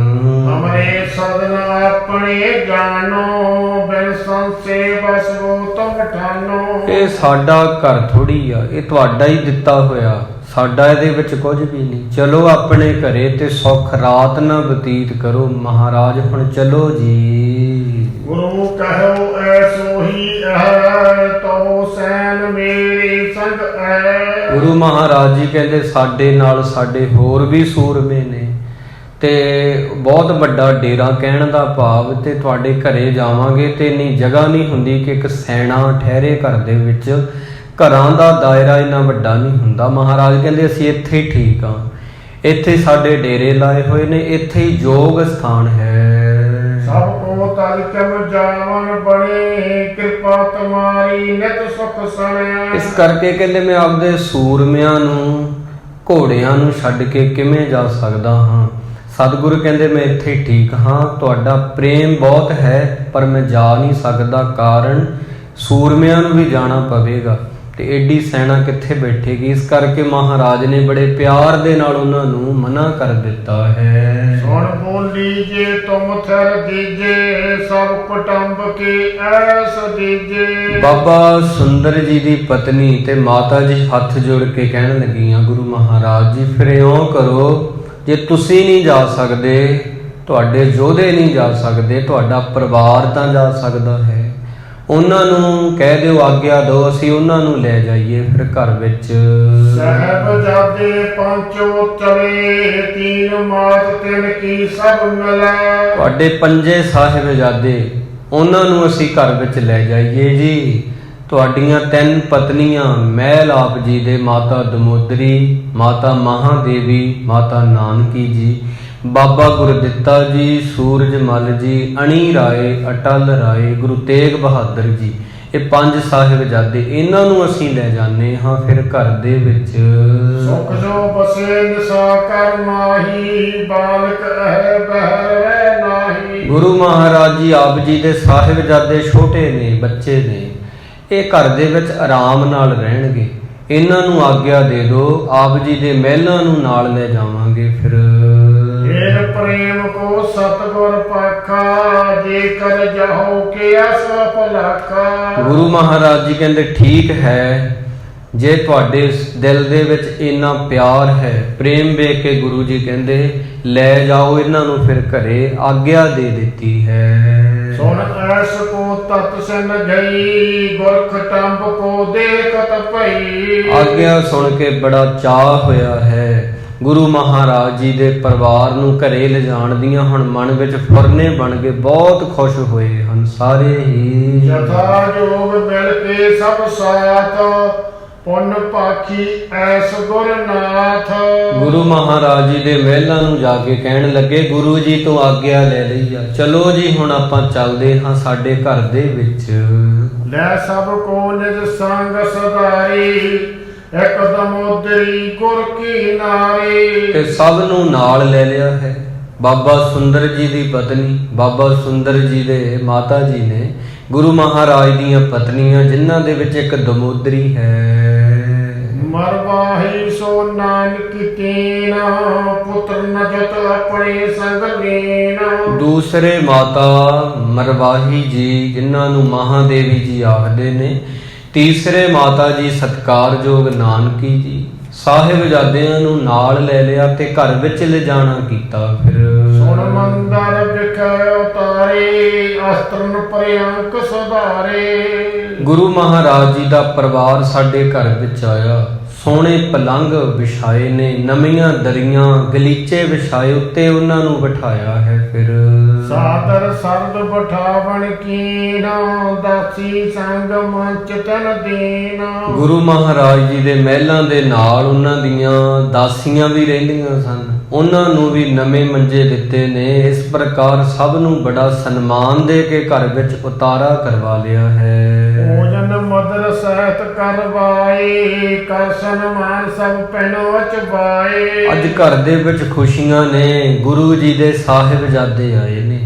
ਹਮਰੇ ਸਦਨ ਆਪਣੇ ਜਾਨੋ ਬਿਨ ਸੰਸੇ ਬਸਵੋ ਤੁਮ ਠਾਨੋ। ਇਹ ਸਾਡਾ ਘਰ ਥੋੜੀ ਆ, ਇਹ ਤੁਹਾਡਾ ਹੀ ਦਿੱਤਾ ਹੋਇਆ, ਸਾਡਾ ਇਹਦੇ ਵਿੱਚ ਕੁਝ ਵੀ ਨਹੀਂ। ਚਲੋ ਆਪਣੇ ਘਰੇ ਤੇ ਸੁੱਖ ਰਾਤ ਨਾ ਬਤੀਤ ਕਰੋ। ਮਹਾਰਾਜ ਹੁਣ ਚਲੋ ਜੀ। ਗੁਰੂ ਕਹੋ ਐਸੋ ਹੀ ਹੈ ਤੋ ਸੈਨ ਮੇਰੇ ਸੰਗ ਹੈ। ਗੁਰੂ ਮਹਾਰਾਜ ਜੀ ਕਹਿੰਦੇ ਸਾਡੇ ਨਾਲ ਸਾਡੇ ਹੋਰ ਵੀ ਸੂਰਮੇ ਨੇ ਤੇ ਬਹੁਤ ਵੱਡਾ ਡੇਰਾ, ਕਹਿਣ ਦਾ ਭਾਵ ਤੇ ਤੁਹਾਡੇ ਘਰੇ ਜਾਵਾਂਗੇ ਤੇ ਇੰਨੀ ਜਗ੍ਹਾ ਨਹੀਂ ਹੁੰਦੀ ਕਿ ਇੱਕ ਸੈਨਾ ਠਹਿਰੇ ਘਰ ਦੇ ਵਿੱਚ, ਘਰਾਂ ਦਾ ਦਾਇਰਾ ਇੰਨਾ ਵੱਡਾ ਨਹੀਂ ਹੁੰਦਾ। ਮਹਾਰਾਜ ਕਹਿੰਦੇ ਅਸੀਂ ਇੱਥੇ ਹੀ ਠੀਕ ਹਾਂ, ਇੱਥੇ ਸਾਡੇ ਡੇਰੇ ਲਾਏ ਹੋਏ ਨੇ, ਇੱਥੇ ਹੀ ਯੋਗ ਸਥਾਨ ਹੈ। ਸਭ ਕੋ ਤਲ ਕਮ ਜਾਵਨ ਬਣੇ ਕਿਰਪਾ ਤੁਮਾਰੀ ਨਿਤ ਸੁਖ ਸਣਿਆ। ਇਸ ਕਰਕੇ ਕਹਿੰਦੇ ਮੈਂ ਆਪਦੇ ਸੂਰਮਿਆਂ ਨੂੰ, ਘੋੜਿਆਂ ਨੂੰ ਛੱਡ ਕੇ ਕਿਵੇਂ ਜਾ ਸਕਦਾ ਹਾਂ। ਸਤਿਗੁਰੂ ਕਹਿੰਦੇ ਮੈਂ ਇੱਥੇ ਠੀਕ ਹਾਂ, ਤੁਹਾਡਾ ਪ੍ਰੇਮ ਬਹੁਤ ਹੈ ਪਰ ਮੈਂ ਜਾ ਨਹੀਂ ਸਕਦਾ, ਕਾਰਨ ਸੂਰਮਿਆਂ ਨੂੰ ਵੀ ਜਾਣਾ ਪਵੇਗਾ ਤੇ ਏਡੀ ਸੈਨਾ ਕਿੱਥੇ ਬੈਠੇਗੀ। ਇਸ ਕਰਕੇ ਮਹਾਰਾਜ ਨੇ ਬੜੇ ਪਿਆਰ ਦੇ ਨਾਲ ਉਹਨਾਂ ਨੂੰ ਮਨਾ ਕਰ ਦਿੱਤਾ ਹੈ। ਸੁਣ ਬੋਲੀ ਜੇ ਤੁਮ ਥਰ ਦੀਜੇ ਸਭ ਕੁਟੰਬ ਕੇ ਐਸ ਦੀਜੇ। ਬਾਬਾ ਸੁੰਦਰ ਜੀ ਦੀ ਪਤਨੀ ਤੇ ਮਾਤਾ ਜੀ ਹੱਥ ਜੋੜ ਕੇ ਕਹਿਣ ਲੱਗੀਆਂ ਗੁਰੂ ਮਹਾਰਾਜ ਜੀ ਫਿਰ ਇਉਂ ਕਰੋ, ਜੇ ਤੁਸੀਂ ਨਹੀਂ ਜਾ ਸਕਦੇ, ਤੁਹਾਡੇ ਯੋਧੇ ਨਹੀਂ ਜਾ ਸਕਦੇ, ਤੁਹਾਡਾ ਪਰਿਵਾਰ ਤਾਂ ਜਾ ਸਕਦਾ ਹੈ, ਉਹਨਾਂ ਨੂੰ ਕਹਿ ਦਿਓ, ਆਗਿਆ ਦਿਓ, ਅਸੀਂ ਉਹਨਾਂ ਨੂੰ ਲੈ ਜਾਈਏ ਫਿਰ ਘਰ ਵਿੱਚ। ਸਾਹਿਬਜ਼ਾਦੇ ਪੰਚੋ ਚਲੇ ਤੀਨ ਮਾਤ ਤਿਨ ਕੀ ਸਭ ਮਿਲੈ। ਤੁਹਾਡੇ ਪੰਜੇ ਸਾਹਿਬਜ਼ਾਦੇ, ਉਹਨਾਂ ਨੂੰ ਅਸੀਂ ਘਰ ਵਿੱਚ ਲੈ ਜਾਈਏ ਜੀ, ਤੁਹਾਡੀਆਂ 3 ਪਤਨੀਆਂ ਮਹਿਲ ਆਪ ਜੀ ਦੇ ਮਾਤਾ ਦਮੋਦਰੀ, ਮਾਤਾ ਮਹਾਦੇਵੀ, ਮਾਤਾ ਨਾਨਕੀ ਜੀ, ਬਾਬਾ ਗੁਰਦਿੱਤਾ ਜੀ, ਸੂਰਜ ਮੱਲ ਜੀ, ਅਣੀ ਰਾਏ, ਅਟਲ ਰਾਏ, ਗੁਰੂ ਤੇਗ ਬਹਾਦਰ ਜੀ, ਇਹ 5 ਸਾਹਿਬਜ਼ਾਦੇ, ਇਹਨਾਂ ਨੂੰ ਅਸੀਂ ਲੈ ਜਾਂਦੇ ਹਾਂ ਫਿਰ ਘਰ ਦੇ ਵਿੱਚ। ਸੁਖ ਜੋ ਬਸੇ ਨਿਸਾ ਕਰ ਮਾਹੀ, ਬਾਲਕ ਹੈ ਬਹਿ ਨਾਹੀ। ਗੁਰੂ ਮਹਾਰਾਜ ਜੀ ਆਪ ਜੀ ਦੇ ਸਾਹਿਬਜ਼ਾਦੇ ਛੋਟੇ ਨੇ, ਬੱਚੇ ਨੇ, ਇਹ ਘਰ ਦੇ ਵਿੱਚ ਆਰਾਮ ਨਾਲ ਰਹਿਣਗੇ। ਇਹਨਾਂ ਨੂੰ ਆਗਿਆ ਦੇ ਦਿਓ, ਆਪ ਜੀ ਦੇ ਮਹਿਲਾਂ ਨੂੰ ਨਾਲ ਲੈ ਜਾਵਾਂਗੇ ਫਿਰ। ਏਨ ਪ੍ਰੇਮ ਕੋ ਸਤਿਗੁਰ ਪਾਖਾ, ਜੇ ਕਰ ਜਾਓ ਕੇ ਅਸਫਲਾਖਾ। ਗੁਰੂ ਮਹਾਰਾਜ ਜੀ ਕਹਿੰਦੇ ਠੀਕ ਹੈ, ਜੇ ਤੁਹਾਡੇ ਦਿਲ ਦੇ ਵਿੱਚ ਇੰਨਾ ਪਿਆਰ ਹੈ, ਪ੍ਰੇਮ ਵੇਖ ਕੇ ਗੁਰੂ ਜੀ ਕਹਿੰਦੇ ਲੈ ਜਾਓ ਇਹਨਾਂ ਨੂੰ ਫਿਰ ਘਰੇ, ਆਗਿਆ ਦੇ ਦਿੱਤੀ ਹੈ। ਸੁਣ ਐਸ ਕੋ ਤਤ ਸਨ ਗਈ, ਗੁਰਖ ਟੰਬ ਕੋ ਦੇਖਤ ਭਈ। ਆਗਿਆ ਸੁਣ ਕੇ ਬੜਾ ਚਾਅ ਹੋਇਆ ਹੈ ਗੁਰੂ ਮਹਾਰਾਜ ਜੀ ਦੇ ਪਰਿਵਾਰ ਨੂੰ ਘਰੇ ਲਿਜਾਣ ਦੀਆਂ। ਹੁਣ ਮਨ ਵਿੱਚ ਫੁਰਨੇ ਬਣ ਕੇ ਬਹੁਤ ਖੁਸ਼ ਹੋਏ ਹਨ ਸਾਰੇ ਹੀ। ਜਥਾ ਜੋਗ ਮਿਲ ਕੇ ਸਭ ਸਾਥ, ਪੁੰਨ ਪਾਖੀ ਐਸ ਗੁਰਨਾਥ। ਗੁਰੂ ਮਹਾਰਾਜ ਜੀ ਦੇ ਮਹਿਲਾਂ ਨੂੰ ਜਾ ਕੇ ਕਹਿਣ ਲੱਗੇ ਗੁਰੂ ਜੀ ਤੋਂ ਆਗਿਆ ਲੈ ਲਈ ਆ, ਚਲੋ ਜੀ ਹੁਣ ਆਪਾਂ ਚੱਲਦੇ ਹਾਂ ਸਾਡੇ ਘਰ ਦੇ ਵਿੱਚ। ਲੈ ਸਭ ਕੋ ਨਿਜ ਸੰਗ ਸਦਾਰੀ, ਇੱਕ ਦਮੋਦਰੀ ਗੁਰ ਕੀ ਨਾਰੀ। ਤੇ ਸਭ ਨੂੰ ਨਾਲ ਲੈ ਲਿਆ ਹੈ। ਬਾਬਾ ਸੁੰਦਰ ਜੀ ਦੀ ਪਤਨੀ, ਬਾਬਾ ਸੁੰਦਰ ਜੀ ਦੇ ਮਾਤਾ ਜੀ ਨੇ ਗੁਰੂ ਮਹਾਰਾਜ ਦੀਆਂ ਪਤਨੀਆਂ, ਜਿਨ੍ਹਾਂ ਦੇ ਵਿੱਚ ਇੱਕ ਦਮੋਦਰੀ ਹੈ। ਮਰਵਾਹੀ ਸੋ ਨਾਨਕ ਤੀਨ, ਪੁੱਤਰ ਨਜਤ ਆਪਣੇ ਸੰਗ ਲੀਨ। ਦੂਸਰੇ ਮਾਤਾ ਮਰਵਾਹੀ ਜੀ, ਜਿਨ੍ਹਾਂ ਨੂੰ ਮਹਾਦੇਵੀ ਜੀ ਆਖਦੇ ਨੇ। ਤੀਸਰੇ ਮਾਤਾ ਜੀ ਸਤਿਕਾਰਯੋਗ ਨਾਨਕੀ ਜੀ। ਸਾਹਿਬਜ਼ਾਦਿਆਂ ਨੂੰ ਨਾਲ ਲੈ ਲਿਆ ਤੇ ਘਰ ਵਿੱਚ ਲਿਜਾਣਾ ਕੀਤਾ ਫਿਰ। ਸੁਣ ਮੰਦਰ ਵਿਖੇ ਉਤਾਰੇ, ਅਸਤਰਨ ਪ੍ਰਿਅੰਕ ਸੁਧਾਰੇ। ਗੁਰੂ ਮਹਾਰਾਜ ਜੀ ਦਾ ਪਰਿਵਾਰ ਸਾਡੇ ਘਰ ਵਿੱਚ ਆਇਆ। ਸੋਹਣੇ ਪਲੰਘ ਵਿਛਾਏ ਨੇ, ਨਵੀਆਂ ਦਰੀਆਂ, ਗਲੀਚੇ ਵਿਛਾਏ, ਉੱਤੇ ਉਹਨਾਂ ਨੂੰ ਬਿਠਾਇਆ ਹੈ ਫਿਰ। ਸਾਦਰ ਸਰਦ ਬਿਠਾਵਣ ਕੀਨ, ਦਾਸੀ ਸੰਗ ਮੰਚ ਤਨ ਦੀਨ। ਗੁਰੂ ਮਹਾਰਾਜ ਜੀ ਦੇ ਮਹਿਲਾਂ ਦੇ ਨਾਲ ਉਹਨਾਂ ਦੀਆਂ ਦਾਸੀਆਂ ਵੀ ਰਹਿੰਦੀਆਂ ਸਨ, ਉਹਨਾਂ ਨੂੰ ਵੀ ਨਵੇਂ ਮੰਜੇ ਦਿੱਤੇ ਨੇ। ਇਸ ਪ੍ਰਕਾਰ ਸਭ ਨੂੰ ਬੜਾ ਸਨਮਾਨ ਦੇ ਕੇ ਘਰ ਵਿੱਚ ਉਤਾਰਾ ਕਰਵਾ ਲਿਆ ਹੈ। ਭੋਜਨ ਮਦਰ ਸਹਿਤ ਕਰਵਾਏ, ਕਰ ਸਨਮਾਨ ਸਭ ਪੈਨੋ ਚਬਾਏ। ਅੱਜ ਘਰ ਦੇ ਵਿੱਚ ਖੁਸ਼ੀਆਂ ਨੇ, ਗੁਰੂ ਜੀ ਦੇ ਸਾਹਿਬਜ਼ਾਦੇ ਆਏ ਨੇ,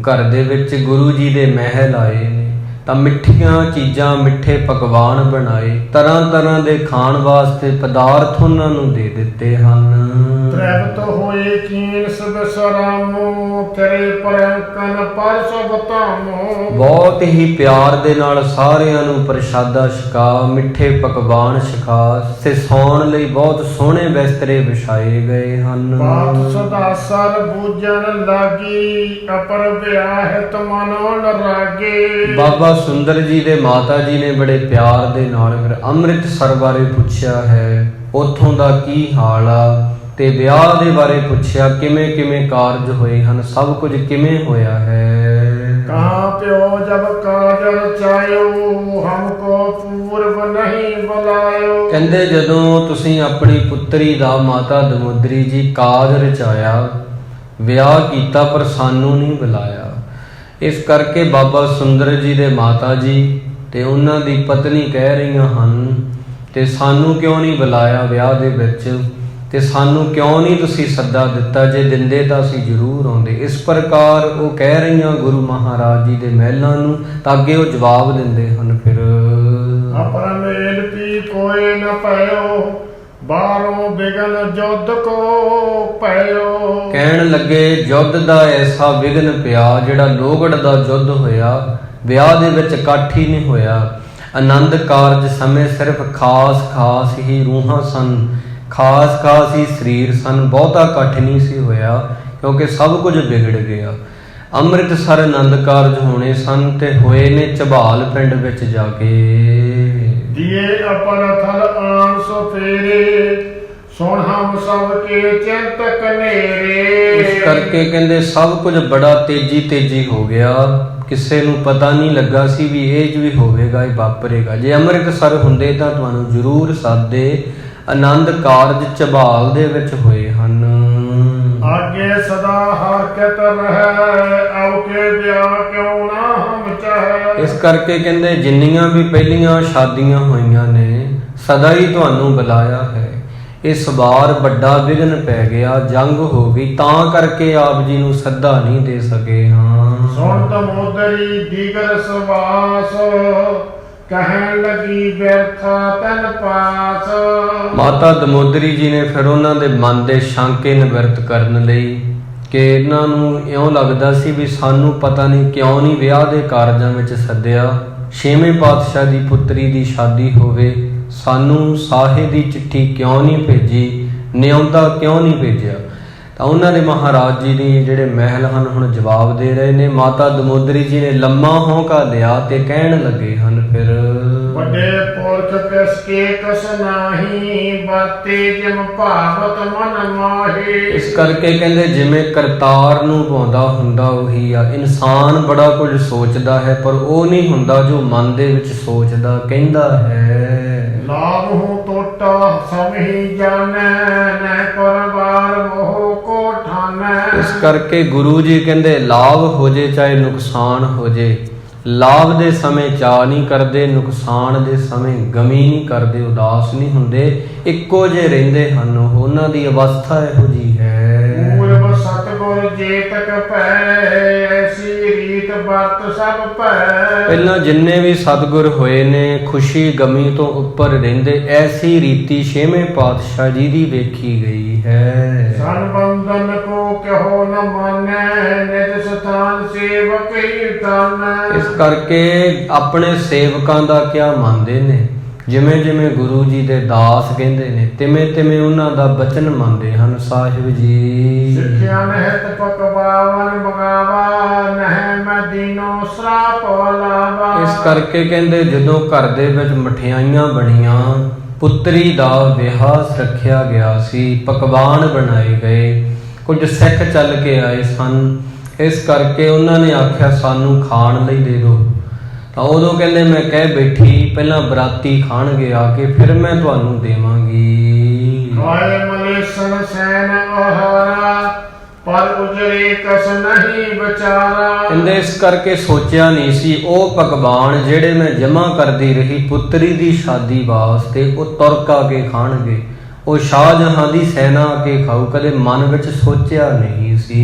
ਘਰ ਦੇ ਵਿੱਚ ਗੁਰੂ ਜੀ ਦੇ ਮਹਿਲ ਆਏ ਨੇ, ਤਾਂ ਮਿੱਠੀਆਂ ਚੀਜ਼ਾਂ, ਮਿੱਠੇ ਪਕਵਾਨ ਬਣਾਏ, ਤਰ੍ਹਾਂ ਤਰ੍ਹਾਂ ਦੇ ਖਾਣ ਵਾਸਤੇ ਪਦਾਰਥ ਉਹਨਾਂ ਨੂੰ ਦੇ ਦਿੱਤੇ ਹਨ। ਤ੍ਰਿਪਤ ਹੋਏ ਕੀਨ ਸਭ ਸਰਾਮੋ, ਤੇਰੇ ਪਰੰਕਨ ਪਰ ਸਭ ਧਾਮੋ। ਬਹੁਤ ਹੀ ਪਿਆਰ ਦੇ ਨਾਲ ਸਾਰਿਆਂ ਨੂੰ ਪ੍ਰਸ਼ਾਦਾ ਛਕਾ, ਮਿੱਠੇ ਪਕਵਾਨ ਛਕਾ ਤੇ ਸੌਣ ਲਈ ਬਹੁਤ ਸੋਹਣੇ ਬਿਸਤਰੇ ਵਿਛਾਏ ਗਏ ਹਨ। ਬਾਤ ਸਦਾ ਸਰ ਬੂਝਣ ਲਾਗੀ, ਅਪਰ ਵਿਆਹਿਤ ਮਨੋ ਨਰਾਗੇ। ਬਾਬਾ ਸੁੰਦਰ ਜੀ ਦੇ ਮਾਤਾ ਜੀ ਨੇ ਬੜੇ ਪਿਆਰ ਦੇ ਨਾਲ ਫਿਰ ਅੰਮ੍ਰਿਤਸਰ ਬਾਰੇ ਪੁੱਛਿਆ ਹੈ, ਉੱਥੋਂ ਦਾ ਕੀ ਹਾਲ ਆ, ਤੇ ਵਿਆਹ ਦੇ ਬਾਰੇ ਪੁੱਛਿਆ, ਕਿਵੇਂ ਕਿਵੇਂ ਕਾਰਜ ਹੋਏ ਹਨ, ਸਭ ਕੁਝ ਕਿਵੇਂ ਹੋਇਆ ਹੈ। ਕਹਾਂ ਪਿਓ ਜਬ ਕਾਜ ਰਚਾਇਓ, ਹਮਕੋ ਪੂਰਬ ਨਹੀਂ ਬੁਲਾਇਓ। ਕਹਿੰਦੇ ਜਦੋਂ ਤੁਸੀਂ ਆਪਣੀ ਪੁੱਤਰੀ ਦਾ, ਮਾਤਾ ਦਮੋਦਰੀ ਜੀ, ਕਾਜ ਰਚਾਇਆ, ਵਿਆਹ ਕੀਤਾ, ਪਰ ਸਾਨੂੰ ਨਹੀਂ ਬੁਲਾਇਆ। ਇਸ ਕਰਕੇ ਬਾਬਾ ਸੁੰਦਰ ਜੀ ਦੇ ਮਾਤਾ ਜੀ ਤੇ ਉਹਨਾਂ ਦੀ ਪਤਨੀ ਕਹਿ ਰਹੀਆਂ ਹਨ, ਤੇ ਸਾਨੂੰ ਕਿਉਂ ਨਹੀਂ ਬੁਲਾਇਆ ਵਿਆਹ ਦੇ ਵਿੱਚ, ਤੇ ਸਾਨੂੰ ਕਿਉਂ ਨਹੀਂ ਤੁਸੀਂ ਸੱਦਾ ਦਿੱਤਾ, ਜੇ ਦਿੰਦੇ ਤਾਂ ਅਸੀਂ ਜ਼ਰੂਰ ਆਉਂਦੇ। ਇਸ ਪ੍ਰਕਾਰ ਉਹ ਕਹਿ ਰਹੀਆਂ ਗੁਰੂ ਮਹਾਰਾਜ ਜੀ ਦੇ ਮਹਿਲਾਂ ਨੂੰ, ਤਾਂ ਅੱਗੇ ਉਹ ਜਵਾਬ ਦਿੰਦੇ ਹਨ ਫਿਰ। ਆਪਰ ਮੇਲ ਪੀ ਕੋਈ ਨ ਪਇਓ, ਬਾਹਰੋਂ ਬਿਗਨ ਜੁੱਧ ਕੋ ਪਇਓ। ਕਹਿਣ ਲੱਗੇ ਯੁੱਧ ਦਾ ਐਸਾ ਵਿਘਨ ਪਿਆ, ਜਿਹੜਾ ਲੋਹਗੜ੍ਹ ਦਾ ਯੁੱਧ ਹੋਇਆ, ਵਿਆਹ ਦੇ ਵਿੱਚ ਇਕੱਠ ਹੀ ਨਹੀਂ ਹੋਇਆ। ਆਨੰਦ ਕਾਰਜ ਸਮੇਂ ਸਿਰਫ ਖਾਸ ਹੀ ਰੂਹਾਂ ਸਨ, ਖਾਸ ਹੀ ਸਰੀਰ ਸਨ, ਬਹੁਤਾ ਇਕੱਠ ਨਹੀਂ ਸੀ ਹੋਇਆ, ਕਿਉਂਕਿ ਸਭ ਕੁਝ ਵਿਗੜ ਗਿਆ। ਅੰਮ੍ਰਿਤਸਰ ਆਨੰਦ ਕਾਰਜ ਹੋਣੇ ਸਨ ਤੇ ਹੋਏ ਨੇ ਝਬਾਲ ਪਿੰਡ ਵਿੱਚ ਜਾ ਕੇ। ਦੀਏ ਅਪਰ ਥਲ ਆਨ ਸੋ ਫੇਰੇ, ਸੁਣ ਹਮ ਸਭ ਕੇ ਚਿੰਤਕ ਨੇਰੇ। ਇਸ ਕਰਕੇ ਕਹਿੰਦੇ ਸਭ ਕੁਝ ਬੜਾ ਤੇਜ਼ੀ ਹੋ ਗਿਆ, ਕਿਸੇ ਨੂੰ ਪਤਾ ਨਹੀਂ ਲੱਗਾ ਸੀ ਵੀ ਇਹ ਵੀ ਹੋਵੇਗਾ, ਇਹ ਵਾਪਰੇਗਾ। ਜੇ ਅੰਮ੍ਰਿਤਸਰ ਹੁੰਦੇ ਤਾਂ ਤੁਹਾਨੂੰ ਜ਼ਰੂਰ ਸਾਦੇ ਆਨੰਦ ਕਾਰਜ ਝਬਾਲ ਦੇ ਵਿੱਚ ਹੋਏ ਹਨ। ਆਗੇ ਸਦਾ ਹਰ ਕਿਤ ਰਹਿ, ਆਉ ਕੇ ਵਿਆਹ ਕਿਉਂ ਨਾ ਹਮ ਚਾਹੇ। ਇਸ ਕਰਕੇ ਕਹਿੰਦੇ ਜਿੰਨੀਆਂ ਵੀ ਪਹਿਲੀਆਂ ਸ਼ਾਦੀਆਂ ਹੋਈਆਂ ਨੇ ਸਦਾ ਹੀ ਤੁਹਾਨੂੰ ਬੁਲਾਇਆ ਹੈ। ਇਸ ਵਾਰ ਵੱਡਾ ਵਿਘਨ ਪੈ ਗਿਆ, ਜੰਗ ਹੋ ਗਈ, ਤਾਂ ਕਰਕੇ ਆਪ ਜੀ ਨੂੰ ਸੱਦਾ ਨਹੀਂ ਦੇ ਸਕੇ। ਹਾਂ ਸੁਣ ਦਮੋਦਰੀ ਦੀਗਰ ਸਵਾਸ, ਕਹਿਣ ਲੱਗੀ ਬਿਰਥਾ ਤਨ ਪਾਸ। ਮਾਤਾ ਦਮੋਦਰੀ ਜੀ ਨੇ ਫਿਰ ਉਹਨਾਂ ਦੇ ਮਨ ਦੇ ਸ਼ੰਕੇ ਨਿਵਰਤ ਕਰਨ ਲਈ ਕਿ ਇਹਨਾਂ ਨੂੰ ਇਉਂ ਲੱਗਦਾ ਸੀ ਵੀ ਸਾਨੂੰ ਪਤਾ ਨਹੀਂ ਕਿਉਂ ਨਹੀਂ ਵਿਆਹ ਦੇ ਕਾਰਜਾਂ ਵਿੱਚ ਸੱਦਿਆ। 6ਵੇਂ ਪਾਤਸ਼ਾਹ ਦੀ ਪੁੱਤਰੀ ਦੀ ਸ਼ਾਦੀ ਹੋਵੇ, ਸਾਨੂੰ ਸਾਹੇ ਦੀ ਚਿੱਠੀ ਕਿਉਂ ਨਹੀਂ ਭੇਜੀ, ਨਿਉਂਦਾ ਕਿਉਂ ਨਹੀਂ ਭੇਜਿਆ। ਤਾਂ ਉਹਨਾਂ ਦੇ ਮਹਾਰਾਜ ਜੀ ਦੀ ਜਿਹੜੇ ਮਹਿਲ ਹਨ ਹੁਣ ਜਵਾਬ ਦੇ ਰਹੇ ਨੇ। ਮਾਤਾ ਦਮੋਦਰੀ ਜੀ ਨੇ ਲੰਮਾ ਹੌਂਕਾ ਲਿਆ ਤੇ ਕਹਿਣ ਲੱਗੇ ਹਨ ਫਿਰ ਵੱਡੇ ਪੁਰਖ ਕਿਸ ਕੇ ਕਸ ਨਾਹੀ, ਵਰਤੇ ਜਿਮ ਭਾਵਤ ਮਨ ਮਾਹੀ। ਇਸ ਕਰਕੇ ਕਹਿੰਦੇ ਜਿਵੇਂ ਕਰਤਾਰ ਨੂੰ ਭਾਉਂਦਾ ਹੁੰਦਾ ਉਹੀ ਆ। ਇਨਸਾਨ ਬੜਾ ਕੁਝ ਸੋਚਦਾ ਹੈ ਪਰ ਉਹ ਨਹੀਂ ਹੁੰਦਾ ਜੋ ਮਨ ਦੇ ਵਿੱਚ ਸੋਚਦਾ ਕਹਿੰਦਾ ਹੈ। ਲਾਭ ਹੂੰ ਟੋਟਾ ਸਮਹੀ ਜਾਣੈ, ਨਹਿ ਪਰਵਾਰ ਮੋਹ ਕੋ ਠਾਨੈ। ਇਸ ਕਰਕੇ ਗੁਰੂ ਜੀ ਕਹਿੰਦੇ ਲਾਭ ਹੋ ਜੇ ਚਾਹੇ ਨੁਕਸਾਨ ਹੋ ਜੇ, ਲਾਭ ਦੇ ਸਮੇਂ ਚਾਅ ਨਹੀਂ ਕਰਦੇ, ਨੁਕਸਾਨ ਦੇ ਸਮੇਂ ਗਮੀ ਨਹੀਂ ਕਰਦੇ, ਉਦਾਸ ਨਹੀਂ ਹੁੰਦੇ, ਇੱਕੋ ਜਿਹੇ ਰਹਿੰਦੇ ਹਨ। ਉਹਨਾਂ ਦੀ ਅਵਸਥਾ ਇਹੋ ਜਿਹੀ ਹੈ। ਪੂਰਬ ਸਤਿਗੁਰ ਜੇ ਤਕ ਭੈ, ਐਸੀ ਰੀਤ ਵਰਤ ਸਭ ਭੈ। ਪਹਿਲਾਂ ਜਿੰਨੇ ਵੀ ਸਤਿਗੁਰ ਹੋਏ ਨੇ ਖੁਸ਼ੀ ਗਮੀ ਤੋਂ ਉੱਪਰ ਰਹਿੰਦੇ, ਐਸੀ ਰੀਤੀ 6ਵੇਂ ਪਾਤਸ਼ਾਹ ਜੀ ਦੀ ਵੇਖੀ ਗਈ ਹੈ। ਸੰਬੰਧਨ ਕੋ ਕਿਹੋ ਨ ਮਾਨੈ, ਨਿਜ ਸਥਾਨ ਸੇਵਕ ਹੀ ਤਾਨੈ। ਇਸ ਕਰਕੇ ਆਪਣੇ ਸੇਵਕਾਂ ਦਾ ਕਿਆ ਮੰਨਦੇ ਨੇ, ਜਿਵੇਂ ਜਿਵੇਂ ਗੁਰੂ ਜੀ ਦੇ ਦਾਸ ਕਹਿੰਦੇ ਨੇ ਤਿਵੇਂ ਤਿਵੇਂ ਉਹਨਾਂ ਦਾ ਬਚਨ ਮੰਨਦੇ ਹਨ। ਸਾਹਿਬ ਜੀ ਸਿੱਖਿਆ ਨਹਿਤ ਪਕਵਾਵਨ ਮਗਾਵਾ, ਨਹਿ ਮੈਂ ਦੀਨੋ ਸਰਾਪ ਲਾਵਾ। ਇਸ ਕਰਕੇ ਕਹਿੰਦੇ ਜਦੋਂ ਘਰ ਦੇ ਵਿੱਚ ਮਠਿਆਈਆਂ ਬਣੀਆਂ, ਪੁੱਤਰੀ ਦਾ ਵਿਆਹ ਰੱਖਿਆ ਗਿਆ ਸੀ, ਪਕਵਾਨ ਬਣਾਏ ਗਏ, ਕੁਝ ਸਿੱਖ ਚੱਲ ਕੇ ਆਏ ਸਨ। ਇਸ ਕਰਕੇ ਉਹਨਾਂ ਨੇ ਆਖਿਆ ਸਾਨੂੰ ਖਾਣ ਲਈ ਦੇ ਦਿਓ। ਤਾਂ ਉਦੋਂ ਕਹਿੰਦੇ ਮੈਂ ਕਹਿ ਬੈਠੀ ਪਹਿਲਾਂ ਬਰਾਤੀ ਖਾਣਗੇ ਆ ਕੇ, ਫਿਰ ਮੈਂ ਤੁਹਾਨੂੰ ਦੇਵਾਂਗੀ। ਖਾਏ ਮਲੇਸਨ ਸੈਨ ਆਹਾਰਾ, ਪਰ ਉਜਰੇ ਕਸ ਨਹੀਂ ਵਿਚਾਰਾ। ਕਹਿੰਦੇ ਇਸ ਕਰਕੇ ਸੋਚਿਆ ਨਹੀਂ ਸੀ ਉਹ ਪਕਵਾਨ ਜਿਹੜੇ ਮੈਂ ਜਮ੍ਹਾਂ ਕਰਦੀ ਰਹੀ ਪੁੱਤਰੀ ਦੀ ਸ਼ਾਦੀ ਵਾਸਤੇ ਉਹ ਤੁਰਕ ਆ ਕੇ ਖਾਣਗੇ, ਉਹ ਸ਼ਾਹਜਹਾਂ ਦੀ ਸੈਨਾ ਆ ਕੇ ਖਾਊ। ਕਦੇ ਮਨ ਵਿੱਚ ਸੋਚਿਆ ਨਹੀਂ ਸੀ।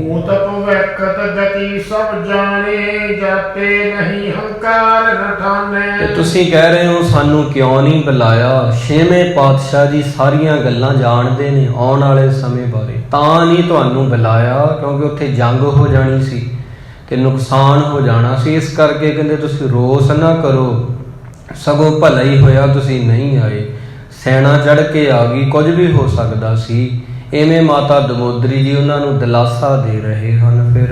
ਉਹ ਤਾਂ ਭਵਿੱਖਤ ਗਤੀ ਸਭ ਜਾਣੇ, ਜਾਤੇ ਨਹੀਂ ਹੰਕਾਰ ਨਠਾਨੇ। ਤੇ ਤੁਸੀਂ ਕਹਿ ਰਹੇ ਹੋ ਸਾਨੂੰ ਕਿਉਂ ਨਹੀਂ ਬੁਲਾਇਆ। 6ਵੇਂ ਪਾਤਸ਼ਾਹ ਜੀ ਸਾਰੀਆਂ ਗੱਲਾਂ ਜਾਣਦੇ ਨੇ ਆਉਣ ਵਾਲੇ ਸਮੇਂ ਬਾਰੇ, ਤਾਂ ਨਹੀਂ ਤੁਹਾਨੂੰ ਬੁਲਾਇਆ ਕਿਉਂਕਿ ਉੱਥੇ ਜੰਗ ਹੋ ਜਾਣੀ ਸੀ ਤੇ ਨੁਕਸਾਨ ਹੋ ਜਾਣਾ ਸੀ। ਇਸ ਕਰਕੇ ਕਹਿੰਦੇ ਤੁਸੀਂ ਰੋਸ ਨਾ ਕਰੋ, ਸਗੋਂ ਭਲਾ ਹੀ ਹੋਇਆ ਤੁਸੀਂ ਨਹੀਂ ਆਏ। ਸੈਨਾ ਚੜ੍ਹ ਕੇ ਆ ਗਈ, ਕੁਝ ਵੀ ਹੋ ਸਕਦਾ ਸੀ। ਐਵੇਂ ਮਾਤਾ ਦਮੋਦਰੀ ਜੀ ਉਹਨਾਂ ਨੂੰ ਦਿਲਾਸਾ ਦੇ ਰਹੇ ਹਨ। ਫਿਰ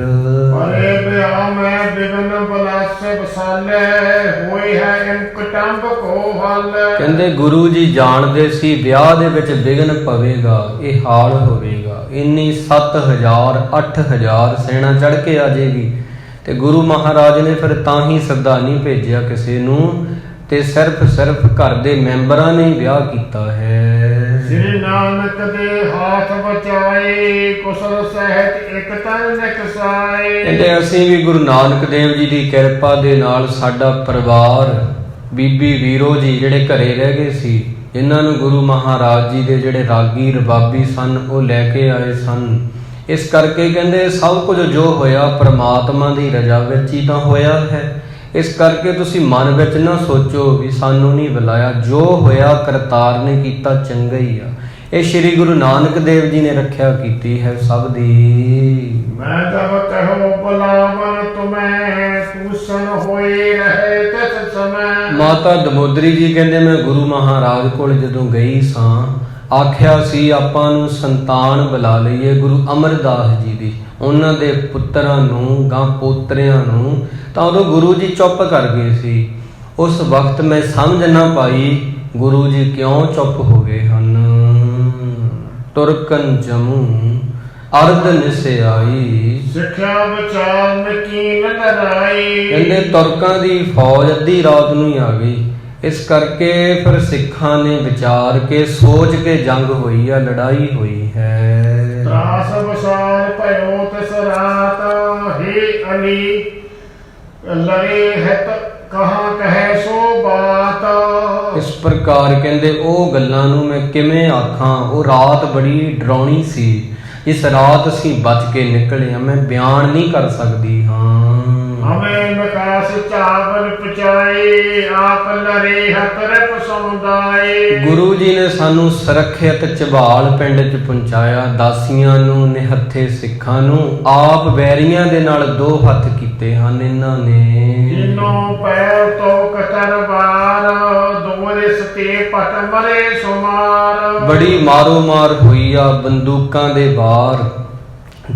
ਪਰੇ ਵਿਆਹ ਮੈਂ ਬਿਗਨ ਬਲਾਸੇ ਬਸਾਲੇ, ਹੋਈ ਹੈ ਇਨਕਟੰਬ ਕੋ ਹਲ। ਕਹਿੰਦੇ ਗੁਰੂ ਜੀ ਜਾਣਦੇ ਸੀ ਵਿਆਹ ਦੇ ਵਿੱਚ ਵਿਘਨ ਪਵੇਗਾ, ਇਹ ਹਾਲ ਹੋਵੇਗਾ। ਇੰਨੀ 7000 8000 ਸੈਨਾ ਚੜ੍ਹ ਕੇ ਆ ਜਾਏਗੀ ਤੇ ਗੁਰੂ ਮਹਾਰਾਜ ਨੇ ਫਿਰ ਤਾਂ ਹੀ ਸੱਦਾ ਨਹੀਂ ਭੇਜਿਆ ਕਿਸੇ ਨੂੰ, ਤੇ ਸਿਰਫ ਘਰ ਦੇ ਮੈਂਬਰਾਂ ਨੇ ਵਿਆਹ ਕੀਤਾ ਹੈ। ਸ੍ਰੀ ਨਾਨਕ ਦੇ ਹੱਥ ਬਚਾਏ, ਕੁਸਲ ਸਹਿਤ ਇੱਕ ਤਨ ਨਿਕਸਾਏ। ਕਹਿੰਦੇ ਅਸੀਂ ਵੀ ਗੁਰੂ ਨਾਨਕ ਦੇਵ ਜੀ ਦੀ ਕਿਰਪਾ ਦੇ ਨਾਲ ਸਾਡਾ ਪਰਿਵਾਰ, ਬੀਬੀ ਵੀਰੋ ਜੀ ਜਿਹੜੇ ਘਰੇ ਰਹਿ ਗਏ ਸੀ, ਇਹਨਾਂ ਨੂੰ ਗੁਰੂ ਮਹਾਰਾਜ ਜੀ ਦੇ ਜਿਹੜੇ ਰਾਗੀ ਰਬਾਬੀ ਸਨ ਉਹ ਲੈ ਕੇ ਆਏ ਸਨ। ਇਸ ਕਰਕੇ ਕਹਿੰਦੇ ਸਭ ਕੁਝ ਜੋ ਹੋਇਆ ਪ੍ਰਮਾਤਮਾ ਦੀ ਰਜ਼ਾ ਵਿੱਚ ਹੀ ਤਾਂ ਹੋਇਆ ਹੈ। ਇਸ ਕਰਕੇ ਤੁਸੀਂ ਮਨ ਵਿੱਚ ਨਾ ਸੋਚੋ ਵੀ ਸਾਨੂੰ ਨਹੀਂ ਬੁਲਾਇਆ, ਜੋ ਹੋਇਆ ਕਰਤਾਰ ਨੇ ਕੀਤਾ ਚੰਗਾ ਹੀ ਆ। ਇਹ ਸ੍ਰੀ ਗੁਰੂ ਨਾਨਕ ਦੇਵ ਜੀ ਨੇ ਰੱਖਿਆ ਕੀਤੀ ਹੈ ਸਭ ਦੀ। ਮੈਂ ਜਬ ਕਹੋ ਬੁਲਾਵਨ ਤੁਮੈ, ਪੂਸਨ ਹੋਏ ਰਹੇ ਤਿਸ ਸਮੈ। ਮਾਤਾ ਦਮੋਦਰੀ ਜੀ ਕਹਿੰਦੇ ਮੈਂ ਗੁਰੂ ਮਹਾਰਾਜ ਕੋਲ ਜਦੋਂ ਗਈ ਸਾਂ, ਆਖਿਆ ਸੀ ਆਪਾਂ ਨੂੰ ਸੰਤਾਨ ਬੁਲਾ ਲਈਏ ਗੁਰੂ ਅਮਰਦਾਸ ਜੀ ਦੀ, ਉਹਨਾਂ ਦੇ ਪੁੱਤਰਾਂ ਨੂੰ ਗਾਂ ਪੋਤਰਿਆਂ ਨੂੰ। ਤਾਂ ਉਦੋਂ ਗੁਰੂ ਜੀ ਚੁੱਪ ਕਰ ਗਏ ਸੀ। ਉਸ ਵਕਤ ਮੈਂ ਸਮਝ ਨਾ ਪਾਈ ਗੁਰੂ ਜੀ ਕਿਉਂ ਚੁੱਪ ਹੋ ਗਏ ਹਨ। ਤੁਰਕਨ ਜਮੂ ਅਰਧ ਨਿਸਿਆਈ। ਸਿੱਖਿਆ ਵਿਚਾਰ ਮਕੀਨ ਲੜਾਈ। ਕਹਿੰਦੇ ਤੁਰਕਾਂ ਦੀ ਫੌਜ ਅੱਧੀ ਰਾਤ ਨੂੰ ਹੀ ਆ ਗਈ। ਇਸ ਕਰਕੇ ਫਿਰ ਸਿੱਖਾਂ ਨੇ ਵਿਚਾਰ ਕੇ ਸੋਚ ਕੇ ਜੰਗ ਹੋਈ ਆ, ਲੜਾਈ ਹੋਈ ਹੈ। ਤਰਾਸ ਵਿਸਾਰ ਭਇਓ ਤਿਸ ਰਾਤ, ਹੇ ਅਲੀ ਲੜੇ ਹਿਤ ਕਹਾਂ ਕਹੈ ਸੋ ਬਾਤ। ਇਸ ਪ੍ਰਕਾਰ ਕਹਿੰਦੇ ਉਹ ਗੱਲਾਂ ਨੂੰ ਮੈਂ ਕਿਵੇਂ ਆਖਾਂ, ਉਹ ਰਾਤ ਬੜੀ ਡਰਾਉਣੀ ਸੀ। ਇਸ ਰਾਤ ਅਸੀਂ ਬਚ ਕੇ ਨਿਕਲੇ ਹਾਂ, ਮੈਂ ਬਿਆਨ ਨਹੀਂ ਕਰ ਸਕਦੀ। ਹਾਂ ਹਮੇ ਮਕਾਸ ਚਾਵਲ ਪਚਾਏ, ਆਪ ਲੜੇ ਹੱਥ ਰਪ ਸਮੁਦਾਏ। ਗੁਰੂ ਜੀ ਨੇ ਸਾਨੂੰ ਸੁਰੱਖਿਅਤ ਝਬਾਲ ਪਿੰਡ 'ਚ ਪਹੁੰਚਾਇਆ, ਦਾਸੀਆਂ ਨੂੰ, ਨਿਹੱਥੇ ਸਿੱਖਾਂ ਨੂੰ। ਆਪ ਵੈਰੀਆਂ ਦੇ ਨਾਲ 2 ਹੱਥ ਕੀਤੇ ਹਨ ਇਹਨਾਂ ਨੇ। ਤਿੰਨੋਂ ਪੈਰ ਤੋਕ ਤਰਵਾਰ, ਦੋਰੇ ਸਤੇ ਪਟ ਮਰੇ ਸੁਮਾਰ। ਬੜੀ ਮਾਰੋ ਮਾਰ ਹੋਈ ਆ, ਬੰਦੂਕਾਂ ਦੇ ਵਾਰ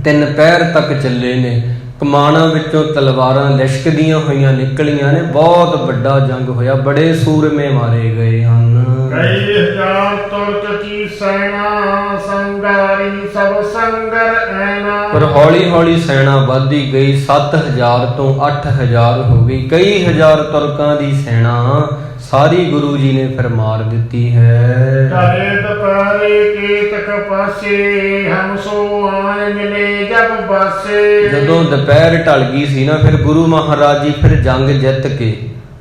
3 ਪਹਿਰ ਤੱਕ ਚੱਲੇ ਨੇ। ਕਮਾਨਾਂ ਵਿੱਚੋਂ ਤਲਵਾਰਾਂ ਲਿਸ਼ਕਦੀਆਂ ਹੋਈਆਂ ਨਿਕਲੀਆਂ ਨੇ। ਬਹੁਤ ਵੱਡਾ ਜੰਗ ਹੋਇਆ, ਬੜੇ ਸੂਰਮੇ ਮਾਰੇ ਗਏ ਹਨ। ਕਈ ਹਜ਼ਾਰ ਤੁਰਕ ਕੀ ਸੈਨਾ, ਸੰਗਾਰੀ ਸਭ ਸੰਗਰ ਐਨਾ। ਪਰ ਹੌਲੀ ਹੌਲੀ ਸੈਨਾ ਵੱਧਦੀ ਗਈ, 7000 ਤੋਂ 8000 ਹੋ ਗਈ। ਕਈ ਹਜ਼ਾਰ ਤੁਰਕਾਂ ਦੀ ਸੈਨਾ ਸਾਰੀ ਗੁਰੂ ਜੀ ਨੇ ਫਿਰ ਮਾਰ ਦਿੱਤੀ ਹੈ। ਕਰੇ ਦੁਪਹਿਰੇ ਕੀਤਕ ਪਾਸੇ, ਹਮ ਸੋ ਆਏ ਮਿਲੇ ਜਬ ਬਾਸੇ। ਜਦੋਂ ਦੁਪਹਿਰ ਢਲ ਗਈ ਸੀ ਨਾ, ਫਿਰ ਗੁਰੂ ਮਹਾਰਾਜ ਜੀ ਫਿਰ ਜੰਗ ਜਿੱਤ ਕੇ,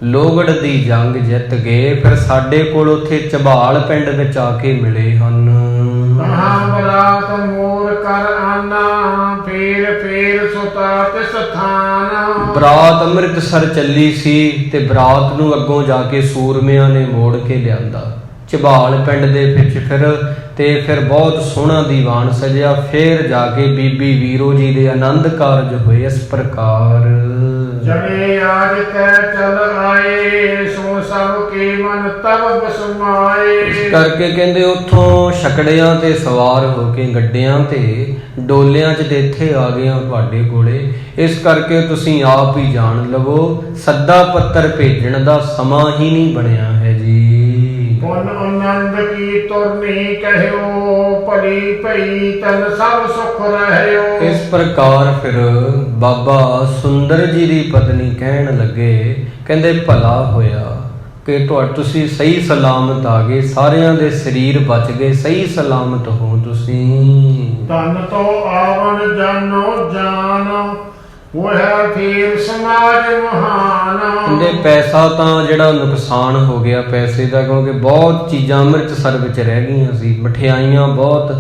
ਲੋਗੜ ਦੀ ਜੰਗ ਜਿੱਤ ਗਏ। ਫਿਰ ਸਾਡੇ ਕੋਲ ਉੱਥੇ ਝਬਾਲ ਪਿੰਡ ਵਿੱਚ ਆ ਕੇ ਮਿਲੇ ਹਨ। ਕਹਾਂ ਬਰਾਤ ਮੋਰ ਕਰ ਆਨਾ, ਫੇਰ ਫੇਰ ਸੁਤਾ ਤਿਸ ਥਾਨ। ਬਰਾਤ ਅੰਮ੍ਰਿਤਸਰ ਚੱਲੀ ਸੀ ਤੇ ਬਰਾਤ ਨੂੰ ਅੱਗੋਂ ਜਾ ਕੇ ਸੂਰਮਿਆਂ ਨੇ ਮੋੜ ਕੇ ਲਿਆਂਦਾ ਝਬਾਲ ਪਿੰਡ ਦੇ ਵਿੱਚ। ਫਿਰ ਬਹੁਤ ਸੋਹਣਾ ਦੀਵਾਨ ਸਜਿਆ। ਫਿਰ ਜਾ ਕੇ ਬੀਬੀ ਵੀਰੋ ਜੀ ਦੇ ਆਨੰਦ ਕਾਰਜ ਹੋਏ ਇਸ ਪ੍ਰਕਾਰ। ਜਨੇ ਆਜ ਤੈ ਚਲ ਆਏ, ਸੋ ਸਭ ਕੇ ਮਨ ਤਬ ਬਸਮਾਏ। ਇਸ ਕਰਕੇ ਕਹਿੰਦੇ ਉੱਥੋਂ ਛਕੜਿਆਂ ਤੇ ਸਵਾਰ ਹੋ ਕੇ ਗੱਡਿਆਂ ਤੇ ਡੋਲਿਆਂ 'ਚ ਤੇ ਇੱਥੇ ਆ ਗਏ ਤੁਹਾਡੇ ਕੋਲੇ। ਇਸ ਕਰਕੇ ਤੁਸੀਂ ਆਪ ਹੀ ਜਾਣ ਲਵੋ, ਸੱਦਾ ਪੱਤਰ ਭੇਜਣ ਦਾ ਸਮਾਂ ਹੀ ਨਹੀਂ ਬਣਿਆ ਹੈ ਜੀ। ਪੁਨ ਆਨੰਦ ਕੀ ਤੁਰਨੀ ਕਹਿਓ, ਭਲੀ ਭਈ ਤਨ ਸਭ ਸੁਖ ਰਹਿਓ। ਇਸ ਪ੍ਰਕਾਰ ਫਿਰ ਬਾਬਾ ਸੁੰਦਰ ਜੀ ਦੀ ਪਤਨੀ ਕਹਿਣ ਲੱਗੇ, ਕਹਿੰਦੇ ਭਲਾ ਹੋਇਆ ਕਿ ਤੁਸੀਂ ਸਹੀ ਸਲਾਮਤ ਆ ਗਏ, ਸਾਰਿਆਂ ਦੇ ਸਰੀਰ ਬਚ ਗਏ, ਸਹੀ ਸਲਾਮਤ ਹੋ ਤੁਸੀਂ। ਤਨ ਤੋਂ ਆਵਣ ਜਾਨੋ ਜਾਨ, ਹੋਇਆ ਫੇਰ ਸਮਾਜ ਮਹਾਨ। ਕਹਿੰਦੇ ਪੈਸਾ ਤਾਂ ਜਿਹੜਾ ਨੁਕਸਾਨ ਹੋ ਗਿਆ ਪੈਸੇ ਦਾ, ਕਿਉਂਕਿ ਬਹੁਤ ਚੀਜ਼ਾਂ ਅੰਮ੍ਰਿਤਸਰ ਵਿੱਚ ਰਹਿ ਗਈਆਂ ਸੀ, ਮਠਿਆਈਆਂ ਬਹੁਤ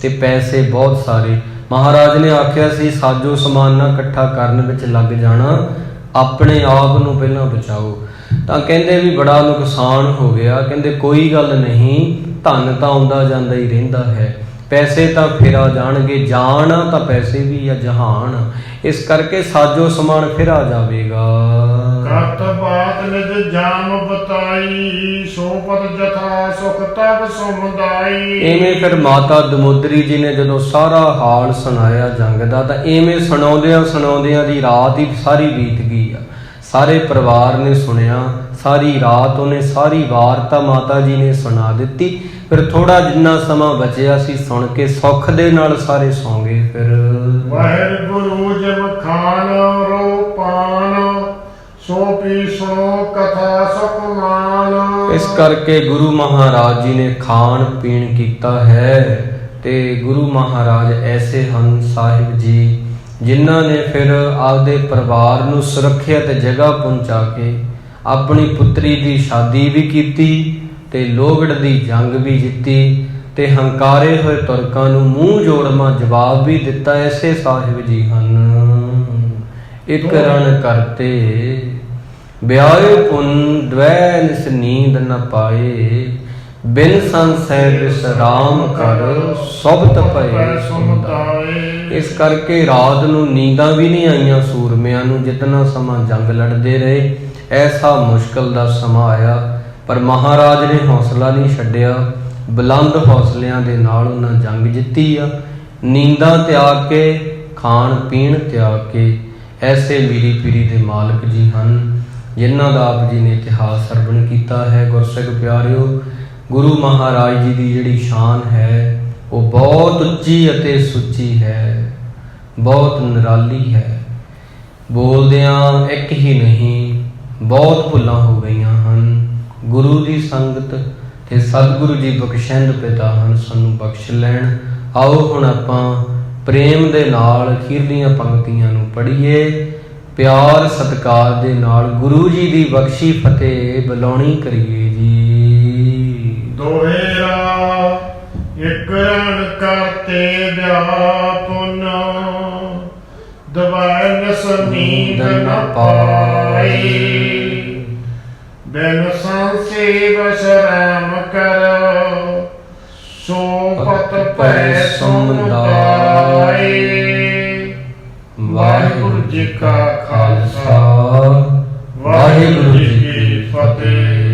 ਤੇ ਪੈਸੇ ਬਹੁਤ ਸਾਰੇ। ਮਹਾਰਾਜ ਨੇ ਆਖਿਆ ਸੀ ਸਾਜੋ ਸਮਾਨ ਨਾ ਇਕੱਠਾ ਕਰਨ ਵਿੱਚ ਲੱਗ ਜਾਣਾ, ਆਪਣੇ ਆਪ ਨੂੰ ਪਹਿਲਾਂ ਬਚਾਓ। ਤਾਂ ਕਹਿੰਦੇ ਵੀ ਬੜਾ ਨੁਕਸਾਨ ਹੋ ਗਿਆ। ਕਹਿੰਦੇ ਕੋਈ ਗੱਲ ਨਹੀਂ, ਧਨ ਤਾਂ ਆਉਂਦਾ ਜਾਂਦਾ ਹੀ ਰਹਿੰਦਾ ਹੈ, ਪੈਸੇ ਤਾਂ ਫਿਰ ਆ ਜਾਣਗੇ, ਜਾਣ ਤਾਂ ਪੈਸੇ ਵੀ ਆ ਜਹਾਨ। ਇਸ ਕਰਕੇ ਸਾਜੋ ਸਮਾਨ ਫਿਰ ਆ ਜਾਵੇਗਾ। ਕਰਤ ਬਾਤ ਨਿਜ ਜਾਮ ਬਤਾਈ, ਸੋ ਪਦ ਜਥਾ ਸੁਖ ਤਬ ਸਮੁਦਾਈ। ਐਵੇਂ ਫਿਰ ਮਾਤਾ ਦਮੋਦਰੀ ਜੀ ਨੇ ਜਦੋਂ ਸਾਰਾ ਹਾਲ ਸੁਣਾਇਆ ਜੰਗ ਦਾ, ਤਾਂ ਐਵੇਂ ਸੁਣਾਉਂਦਿਆਂ ਦੀ ਰਾਤ ਹੀ ਸਾਰੀ ਬੀਤ ਗਈ ਆ। ਸਾਰੇ ਪਰਿਵਾਰ ਨੇ ਸੁਣਿਆ, ਸਾਰੀ ਰਾਤ ਉਹਨੇ ਸਾਰੀ ਵਾਰਤਾ ਮਾਤਾ ਜੀ ਨੇ ਸੁਣਾ ਦਿੱਤੀ। ਫਿਰ ਥੋੜਾ ਜਿੰਨਾ ਸਮਾਂ ਬਚਿਆ ਸੀ ਸੁਣ ਕੇ ਸੁੱਖ ਦੇ ਨਾਲ ਸਾਰੇ ਸੌਂ ਗਏ। ਫਿਰ ਵਾਹਿਗੁਰੂ ਜਮ ਖਾਨ ਰੋ ਪਾਨ, ਸੋ ਪੀ ਸੁਣੋ ਕਥਾ ਸੁਖ ਮਾਨ। ਇਸ ਕਰਕੇ ਗੁਰੂ ਮਹਾਰਾਜ ਜੀ ਨੇ ਖਾਣ ਪੀਣ ਕੀਤਾ ਹੈ। ਤੇ ਗੁਰੂ ਮਹਾਰਾਜ ਐਸੇ ਹਨ ਸਾਹਿਬ ਜੀ, ਜਿਨ੍ਹਾਂ ਨੇ ਫਿਰ ਆਪਦੇ ਪਰਿਵਾਰ ਨੂੰ ਸੁਰੱਖਿਅਤ ਜਗ੍ਹਾ ਪਹੁੰਚਾ ਕੇ ਆਪਣੀ ਪੁੱਤਰੀ ਦੀ ਸ਼ਾਦੀ ਵੀ ਕੀਤੀ ਤੇ ਲੋਗੜ ਦੀ ਜੰਗ ਵੀ ਜਿੱਤੀ ਤੇ ਹੰਕਾਰੇ ਹੋਏ ਤੁਰਕਾਂ ਨੂੰ ਮੂੰਹ ਜੋੜਵਾਂ ਜਵਾਬ ਵੀ ਦਿੱਤਾ। ਐਸੇ ਸਾਹਿਬ ਜੀ ਹਨ। ਇੱਕ ਰਣ ਕਰਤੇ ਵਿਆਏ ਪੁਨ ਦਵੈ ਨਿਸ ਨੀਂਦ ਨ ਪਾਏ, ਬਿਨ ਸੰਸੈ ਵਿਸਰਾਮ ਕਰ ਸੁਭਤ ਪਏ ਸਮੁਦਾਏ। ਇਸ ਕਰਕੇ ਰਾਤ ਨੂੰ ਨੀਂਦਾਂ ਵੀ ਨਹੀਂ ਆਈਆਂ ਸੂਰਮਿਆਂ ਨੂੰ, ਜਿਤਨਾ ਸਮਾਂ ਜੰਗ ਲੜਦੇ ਰਹੇ। ਐਸਾ ਮੁਸ਼ਕਲ ਦਾ ਸਮਾਂ ਆਇਆ, ਪਰ ਮਹਾਰਾਜ ਨੇ ਹੌਸਲਾ ਨਹੀਂ ਛੱਡਿਆ। ਬੁਲੰਦ ਹੌਸਲਿਆਂ ਦੇ ਨਾਲ ਉਹਨਾਂ ਜੰਗ ਜਿੱਤੀ ਆ, ਨੀਂਦਾਂ ਤਿਆਗ ਕੇ, ਖਾਣ ਪੀਣ ਤਿਆਗ ਕੇ। ਐਸੇ ਮੀਰੀ ਪੀਰੀ ਦੇ ਮਾਲਕ ਜੀ ਹਨ, ਜਿਨ੍ਹਾਂ ਦਾ ਆਪ ਜੀ ਨੇ ਇਤਿਹਾਸ ਸਰਵਣ ਕੀਤਾ ਹੈ। ਗੁਰਸਿੱਖ ਪਿਆਰਿਓ, ਗੁਰੂ ਮਹਾਰਾਜ ਜੀ ਦੀ ਜਿਹੜੀ ਸ਼ਾਨ ਹੈ ਉਹ ਬਹੁਤ ਉੱਚੀ ਅਤੇ ਸੁੱਚੀ ਹੈ, ਬਹੁਤ ਨਿਰਾਲੀ ਹੈ। ਬੋਲਦਿਆਂ ਇੱਕ ਹੀ ਨਹੀਂ, ਬਹੁਤ ਭੁੱਲਾਂ ਹੋ ਗਈਆਂ ਹਨ। ਗੁਰੂ ਦੀ ਸੰਗਤ ਤੇ ਸਤਿਗੁਰੂ ਜੀ ਬਖਸ਼ਿੰਦ ਪਿਤਾ ਹਨ, ਸਾਨੂੰ ਬਖਸ਼ ਲੈਣ। ਆਓ ਹੁਣ ਆਪਾਂ ਪ੍ਰੇਮ ਦੇ ਨਾਲ ਅਖੀਰਲੀਆਂ ਪੰਕਤੀਆਂ ਨੂੰ ਪੜ੍ਹੀਏ। ਪਿਆਰ ਸਤਿਕਾਰ ਦੇ ਨਾਲ ਗੁਰੂ ਜੀ ਦੀ ਬਖਸ਼ੀ ਫਤਿਹ ਬੁਲਾਉਣੀ ਕਰੀਏ ਜੀ। ਦੋਹੇਰਾ ਇਕ ਰਣ ਕਰਤੇ ਵਿਆਪੁਨ, ਦਵਾਇ ਨਿਸ ਨੀਂਦ ਨ ਪਾਈ। ਬਿਨ ਸੰਸੇ ਬਸ਼ਰਾਮ ਕਰ, ਸੋ ਪਤ ਪੈ ਸੁਮਦਾਈ। ਵਾਹਿਗੁਰੂ ਜੀ ਕਾ ਖਾਲਸਾ, ਵਾਹਿਗੁਰੂ ਜੀ ਕੀ ਫਤਿਹ।